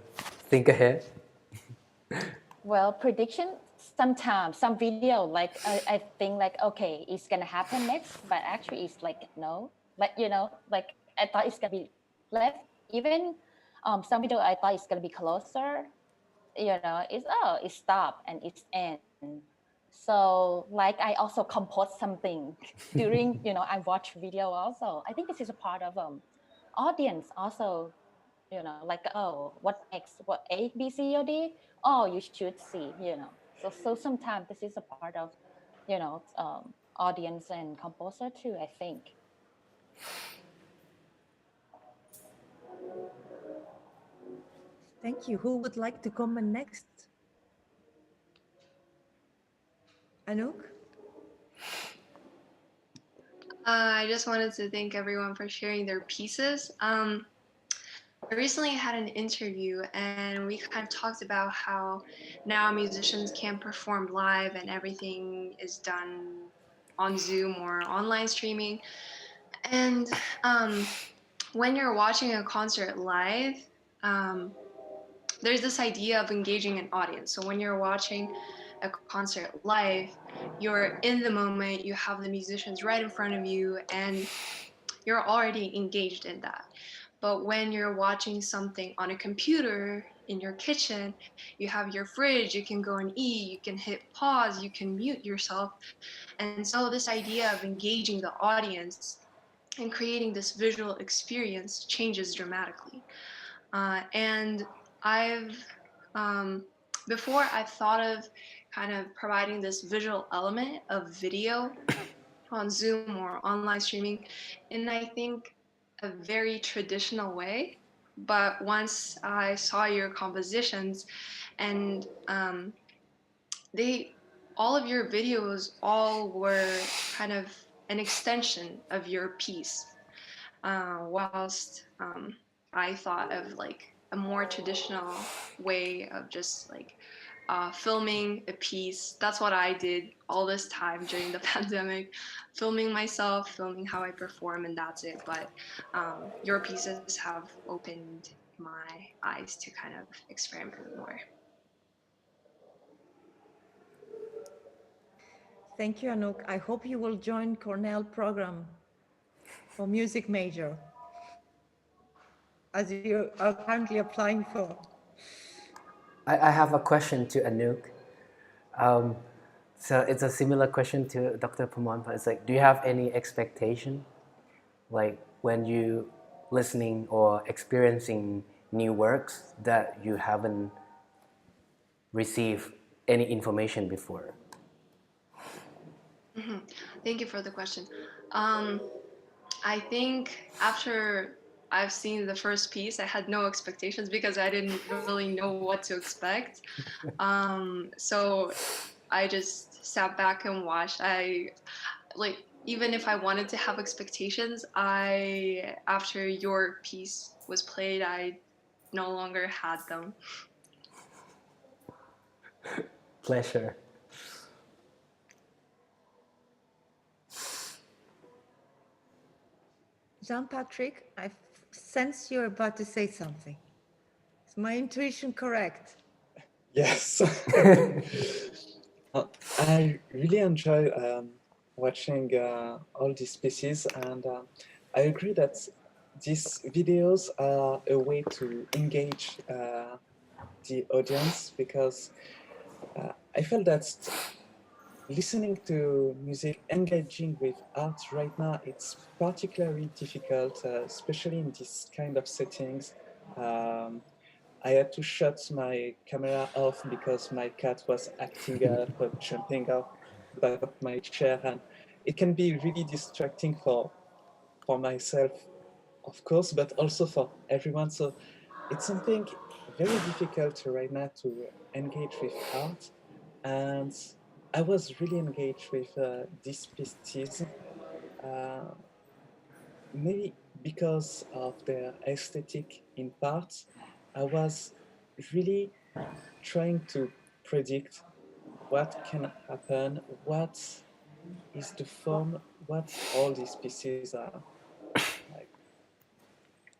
think ahead? Well, prediction, sometimes some video like I think like, okay, it's gonna happen next, but actually it's like no, like like I thought it's gonna be left. Even some video I thought it's gonna be closer, it's stop and it's end. So like I also compose something during I watch video also. I think this is a part of audience also, like, oh, what next, what A, B, C, or D, oh, you should see, so sometimes this is a part of audience and composer too, I think. Thank you. Who would like to comment next? Anouk? I just wanted to thank everyone for sharing their pieces. I recently had an interview and we kind of talked about how now musicians can't perform live and everything is done on Zoom or online streaming. And when you're watching a concert live, there's this idea of engaging an audience. So when you're watching a concert live, you're in the moment, you have the musicians right in front of you, and you're already engaged in that. But when you're watching something on a computer in your kitchen, you have your fridge, you can go and eat, you can hit pause, you can mute yourself. And so this idea of engaging the audience and creating this visual experience changes dramatically. And I've, before I've thought of kind of providing this visual element of video on Zoom or online streaming in, I think, a very traditional way. But once I saw your compositions and all of your videos all were kind of an extension of your piece. Whilst I thought of like a more traditional way of just like filming a piece. That's what I did all this time during the pandemic, filming myself, filming how I perform, and that's it. But your pieces have opened my eyes to kind of experiment more. Thank you, Anouk. I hope you will join Cornell program for music major, as you are currently applying for. I have a question to Anouk. So it's a similar question to Dr. Pamornpan. It's like, do you have any expectation, like when you listening or experiencing new works that you haven't received any information before? Mm-hmm. Thank you for the question. I think after I've seen the first piece, I had no expectations because I didn't really know what to expect. So I just sat back and watched. Even if I wanted to have expectations, after your piece was played, I no longer had them. Pleasure. Jean-Patrick, I sense you're about to say something. Is my intuition correct? Yes. I really enjoy watching all these pieces, and I agree that these videos are a way to engage the audience, because I felt that listening to music, engaging with art right now, it's particularly difficult, especially in this kind of settings. I had to shut my camera off because my cat was acting up, jumping off the back of my chair, and it can be really distracting for myself, of course, but also for everyone. So it's something very difficult right now to engage with art, and I was really engaged with these pieces, maybe because of their aesthetic in part. I was really trying to predict what can happen, what is the form, what all these pieces are, like,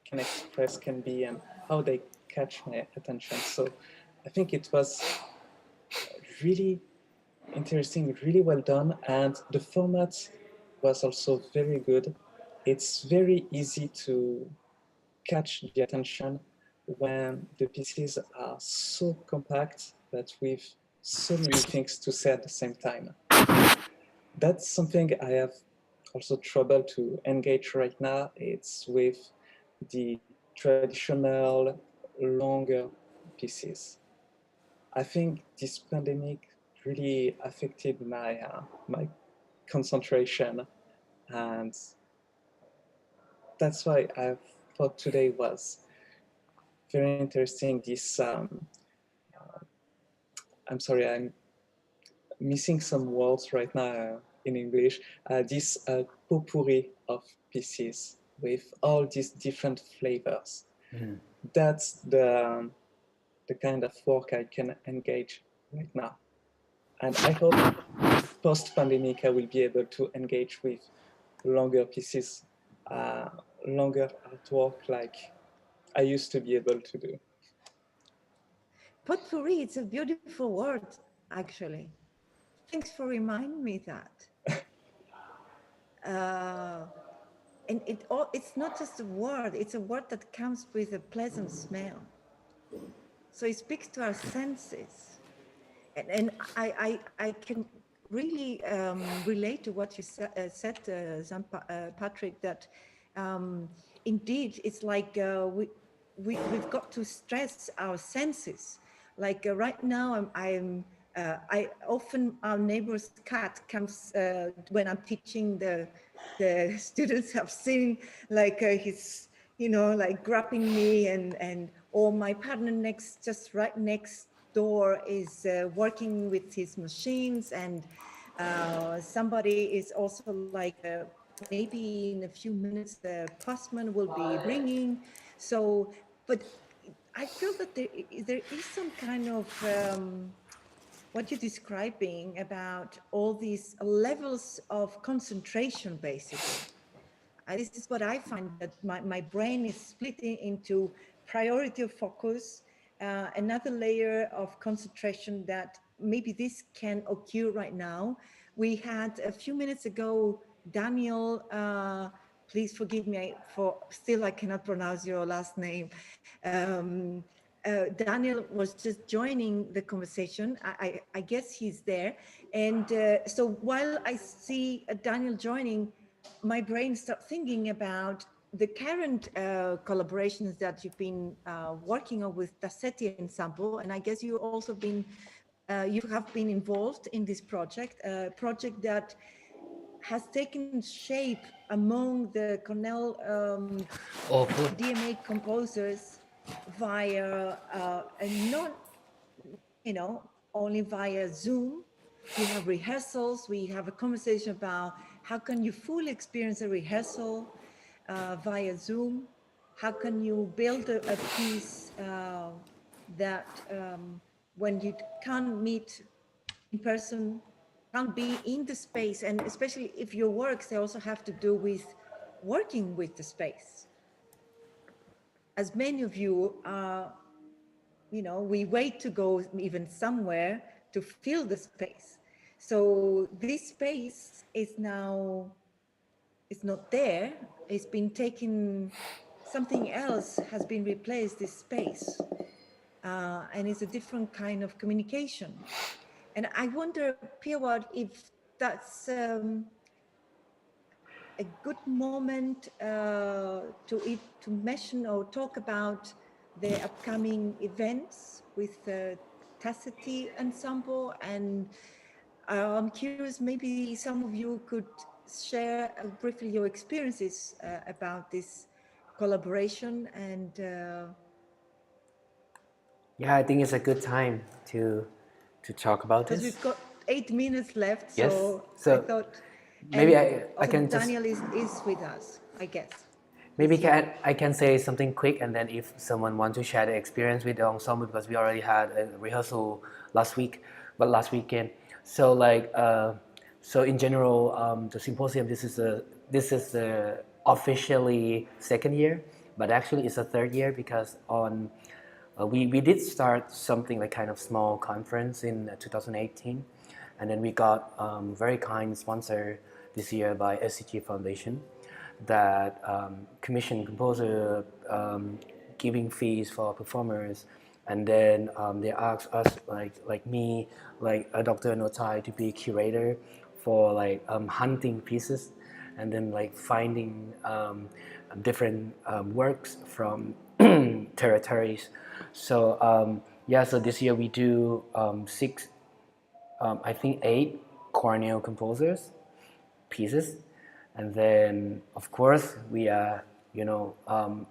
can express, can be, and how they catch my attention. So I think it was really interesting, really well done, and the format was also very good. It's very easy to catch the attention when the pieces are so compact but with so many things to say at the same time. That's something I have also trouble to engage right now. It's with the traditional longer pieces. I think this pandemic really affected my concentration, and that's why I thought today was very interesting this, I'm sorry, I'm missing some words right now in English, this potpourri of pieces with all these different flavors. Mm. That's the kind of work I can engage right now. And I hope post-pandemic I will be able to engage with longer pieces, longer artwork like I used to be able to do. Potpourri, it's a beautiful word, actually. Thanks for reminding me that. And it's not just a word, it's a word that comes with a pleasant smell. So it speaks to our senses. And I can really relate to what you said, Patrick, that indeed it's like we've got to stress our senses. Like right now, I often, our neighbor's cat comes when I'm teaching the students. Have seen like he's, you know, like grabbing me, and or my partner just right next door is working with his machines, and somebody is also like maybe in a few minutes the postman will be ringing. So, but I feel that there is some kind of what you're describing about all these levels of concentration, basically. This is what I find, that my brain is splitting into priority of focus, another layer of concentration that maybe this can occur right now. We had a few minutes ago, Daniel, please forgive me for still I cannot pronounce your last name. Daniel was just joining the conversation. I guess he's there. And so while I see Daniel joining, my brain starts thinking about the current collaborations that you've been working on with Tacet Ensemble, and I guess you also you have been involved in this project, a project that has taken shape among the Cornell DMA composers via not, you know, only via Zoom. We have rehearsals. We have a conversation about how can you fully experience a rehearsal via Zoom? How can you build a piece that when you can't meet in person, can't be in the space, and especially if your works, they also have to do with working with the space. As many of you are, you know, we wait to go even somewhere to fill the space. So this space is now, it's not there, it's been taken, something else has been replaced this space. And it's a different kind of communication. And I wonder, Piyawat, if that's a good moment to mention or talk about the upcoming events with the Tacet Ensemble. And I'm curious, maybe some of you could share briefly your experiences about this collaboration. And Yeah, I think it's a good time to talk about this. Because we've got 8 minutes left, Yes. so I thought maybe I can Daniel is with us, I guess. Maybe I can say something quick, and then if someone wants to share the experience with the ensemble, because we already had a rehearsal last weekend. So like, so in general, the symposium, this is the officially second year, but actually it's a third year, because on we did start something like kind of small conference in 2018, and then we got very kind sponsor this year by SCG Foundation that commissioned composer giving fees for performers, and then they asked us like me, like Dr. Anothai, to be curator for like hunting pieces, and then like finding different works from territories. So yeah, so this year we do I think 8 Cornell composers pieces. And then, of course, we are, you know,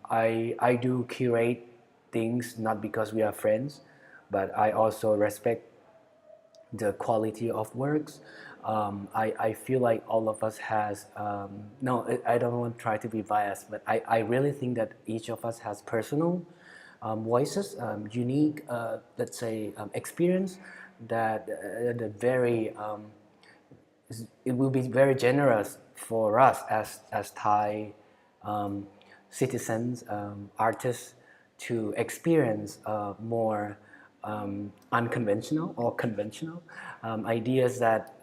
I do curate things not because we are friends, but I also respect the quality of works. I feel like all of us has, no, I don't want to try to be biased, but I really think that each of us has personal voices, unique, let's say, experience that very, it will be very generous for us as Thai citizens, artists, to experience more unconventional or conventional ideas that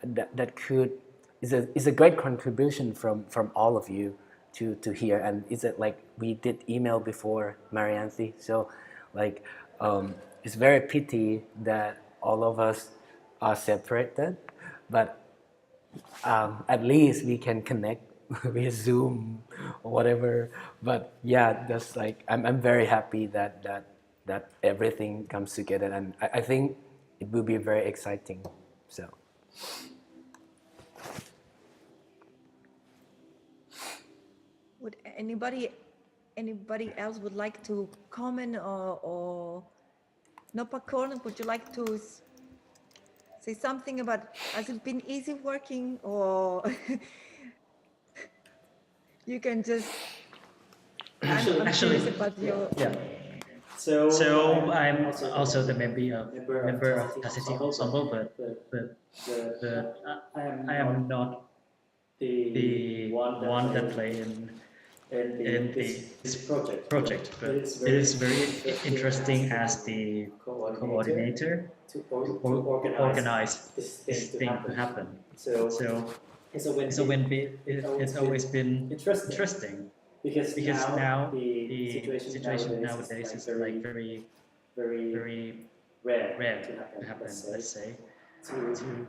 could is a great contribution from all of you to hear. And is it like we did email before, Marianthi? So like it's very pity that all of us are separated, but at least we can connect via Zoom or whatever. But yeah, that's like I'm very happy that everything comes together, and I think it will be very exciting. So. Would anybody else would like to comment or Noppakorn, would you like to say something about, has it been easy working, or you can just, I'm curious about your... Yeah. So I'm also the member of Tacet Ensemble, but I am not the one that play in this project, but it is very interesting as the coordinator to organize this thing to happen. So it's always been interesting because now the situation nowadays is like very rare to happen. Let's say to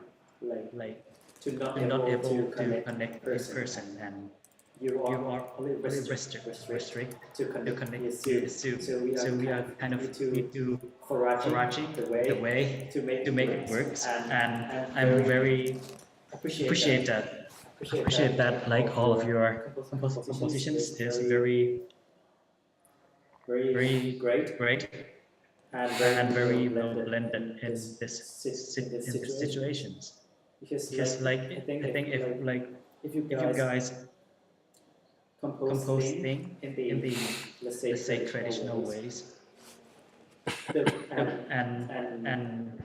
like to not able to connect in person, and you are only restrict to connect via Zoom. So we are kind of need to foraging the way to make it works, and I'm very appreciate that like all of your compositions is very great and very well blended in this situations. Because like I think if you guys compose thing in the, let's say, traditional ways, and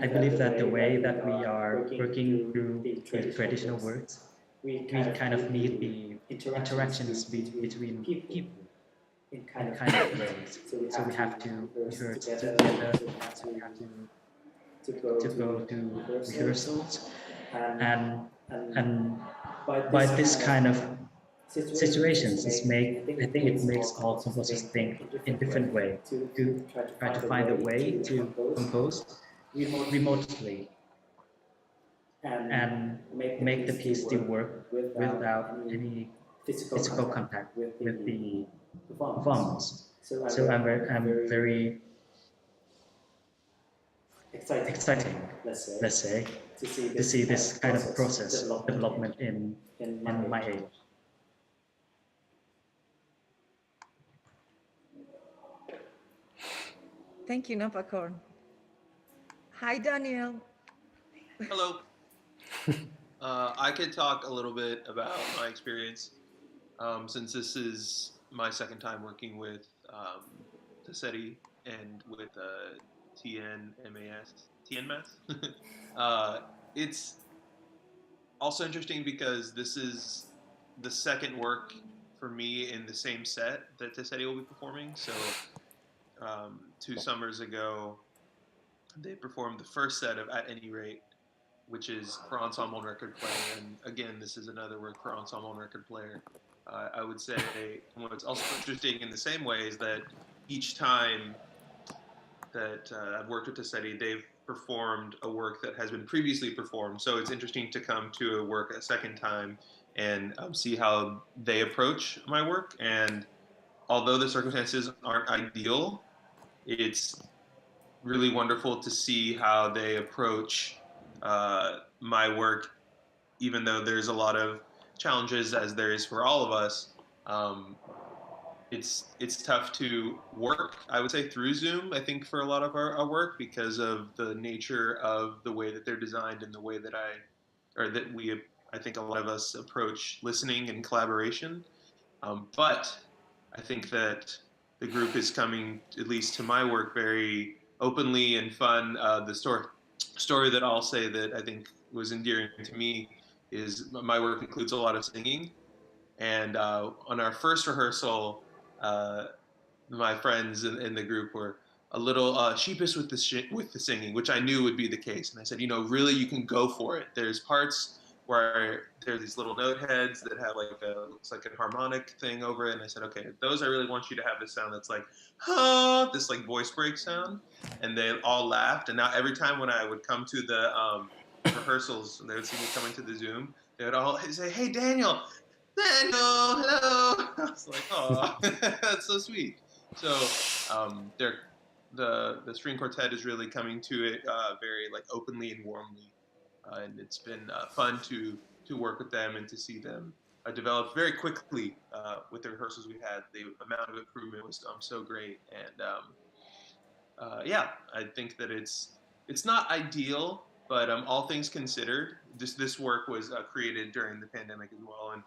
I believe that the way that we are working through the traditional works, we kind of need the interactions between people in kind of ways. So we have to rehearse together, so we have to go to rehearsals, and by this kind of situations, I think it makes all composers think in different way to try to find a way to compose remotely and make the piece still work without any physical contact with the performance. So I'm very exciting, let's say, to see this kind of process development in my age. Thank you, Noppakorn. Hi, Daniel. Hello. I could talk a little bit about my experience, since this is my second time working with Tacet and with TNMAS. It's also interesting because this is the second work for me in the same set that Tacet will be performing. So 2 summers ago, they performed the first set of At Any Rate, which is for ensemble and record player. And again, this is another work for ensemble and record player. I would say what's also interesting in the same way is that each time that I've worked with Tacet, they've performed a work that has been previously performed. So it's interesting to come to a work a second time and see how they approach my work. And although the circumstances aren't ideal, it's really wonderful to see how they approach my work, even though there's a lot of challenges, as there is for all of us. it's tough to work, I would say, through Zoom, I think, for a lot of our work because of the nature of the way that they're designed and the way that I think a lot of us approach listening and collaboration. But I think that the group is coming, at least to my work, very openly and fun. The story that I'll say that I think was endearing to me is my work includes a lot of singing. And on our first rehearsal, uh, my friends in the group were a little sheepish with with the singing, which I knew would be the case. And I said, really, you can go for it. There's parts where there's these little note heads that have looks like a harmonic thing over it. And I said, okay, those I really want you to have this sound that's like, huh, this like voice break sound. And they all laughed. And now every time when I would come to the rehearsals, they would see me coming to the Zoom, they would all say, hey, Daniel, hello. I was like, oh, that's so sweet. So the string quartet is really coming to it very like openly and warmly, and it's been fun to work with them and to see them develop very quickly with the rehearsals we had. The amount of improvement was so great, and yeah, I think that it's not ideal, but all things considered, this work was created during the pandemic as well, and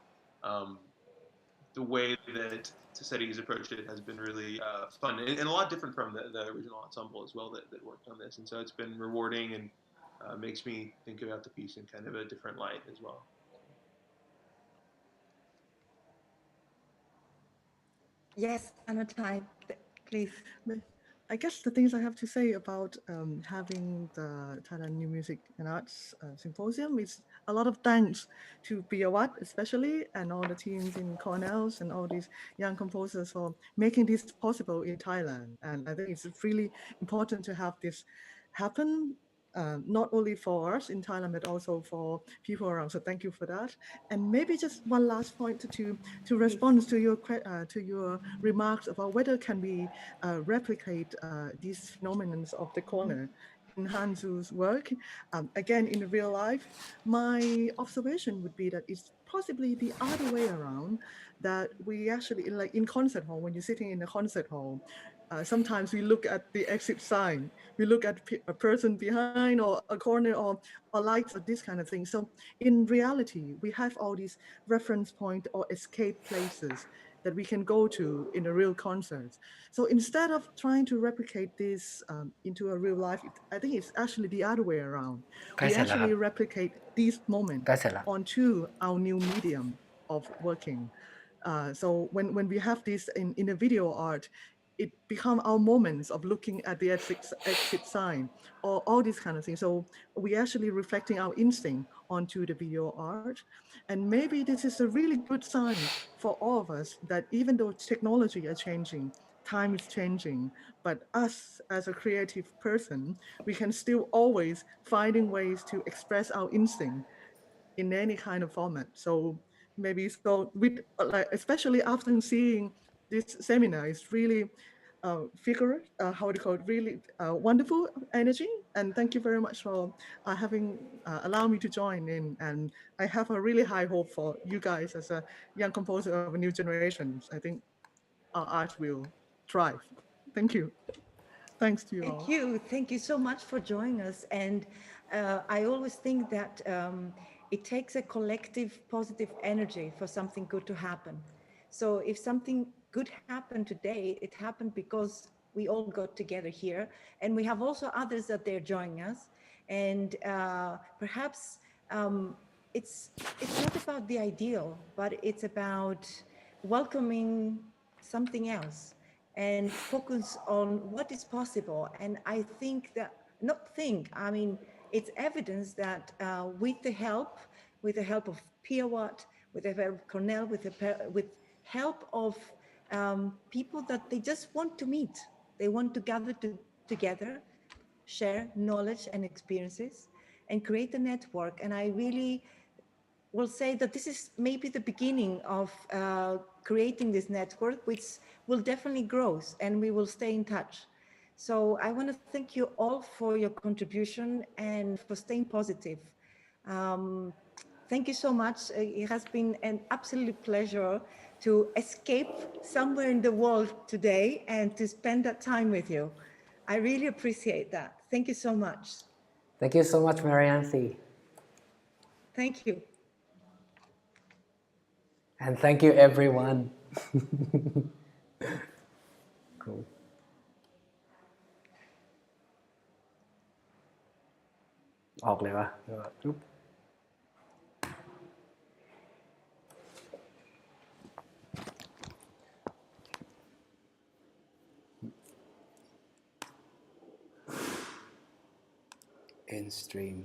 the way that Tacet has approached it has been really fun and a lot different from the original ensemble as well that worked on this. And so it's been rewarding and makes me think about the piece in kind of a different light as well. Yes, Anothai, please. I guess the things I have to say about having the Thailand New Music and Arts Symposium is a lot of thanks to Piyawat especially and all the teams in Cornell and all these young composers for making this possible in Thailand. And I think it's really important to have this happen, not only for us in Thailand, but also for people around. So thank you for that. And maybe just one last point to respond to your remarks about whether can we replicate these phenomena of the corner in Hansu's work. Again, in real life, my observation would be that it's possibly the other way around, that we actually, like in concert hall, when you're sitting in a concert hall, sometimes we look at the exit sign, we look at a person behind or a corner or lights or this kind of thing. So in reality, we have all these reference point or escape places that we can go to in a real concert. So instead of trying to replicate this into a real life, I think it's actually the other way around. We actually replicate these moments onto our new medium of working. So when we have this in a video art, it become our moments of looking at the exit sign or all these kind of things. So we actually reflecting our instinct onto the video art. And maybe this is a really good sign for all of us that even though technology are changing, time is changing, but us as a creative person, we can still always finding ways to express our instinct in any kind of format. So maybe so with like especially after seeing this seminar, it's really figure how to call it, really wonderful energy. And thank you very much for having allowed me to join in. And I have a really high hope for you guys as a young composer of a new generation. I think our art will thrive. Thank you. Thanks to you all. Thank you. Thank you so much for joining us. And I always think that it takes a collective positive energy for something good to happen. So if something good happened today, it happened because we all got together here. And we have also others that they're joining us. And perhaps it's not about the ideal, but it's about welcoming something else and focus on what is possible. And I think that, I mean, it's evidence that with the help of Piyawat, with the help of Cornell, with help of people that they just want to meet, they want to gather together, share knowledge and experiences, and create a network. And I really will say that this is maybe the beginning of creating this network, which will definitely grow, and we will stay in touch. So I want to thank you all for your contribution and for staying positive. thank you so much. It has been an absolute pleasure to escape somewhere in the world today and to spend that time with you. I really appreciate that. Thank you so much. Thank you so much, Marianthi. Thank you. And thank you, everyone. Cool. Ọอกเลยวะเดี๋ยวปุ๊บ End stream.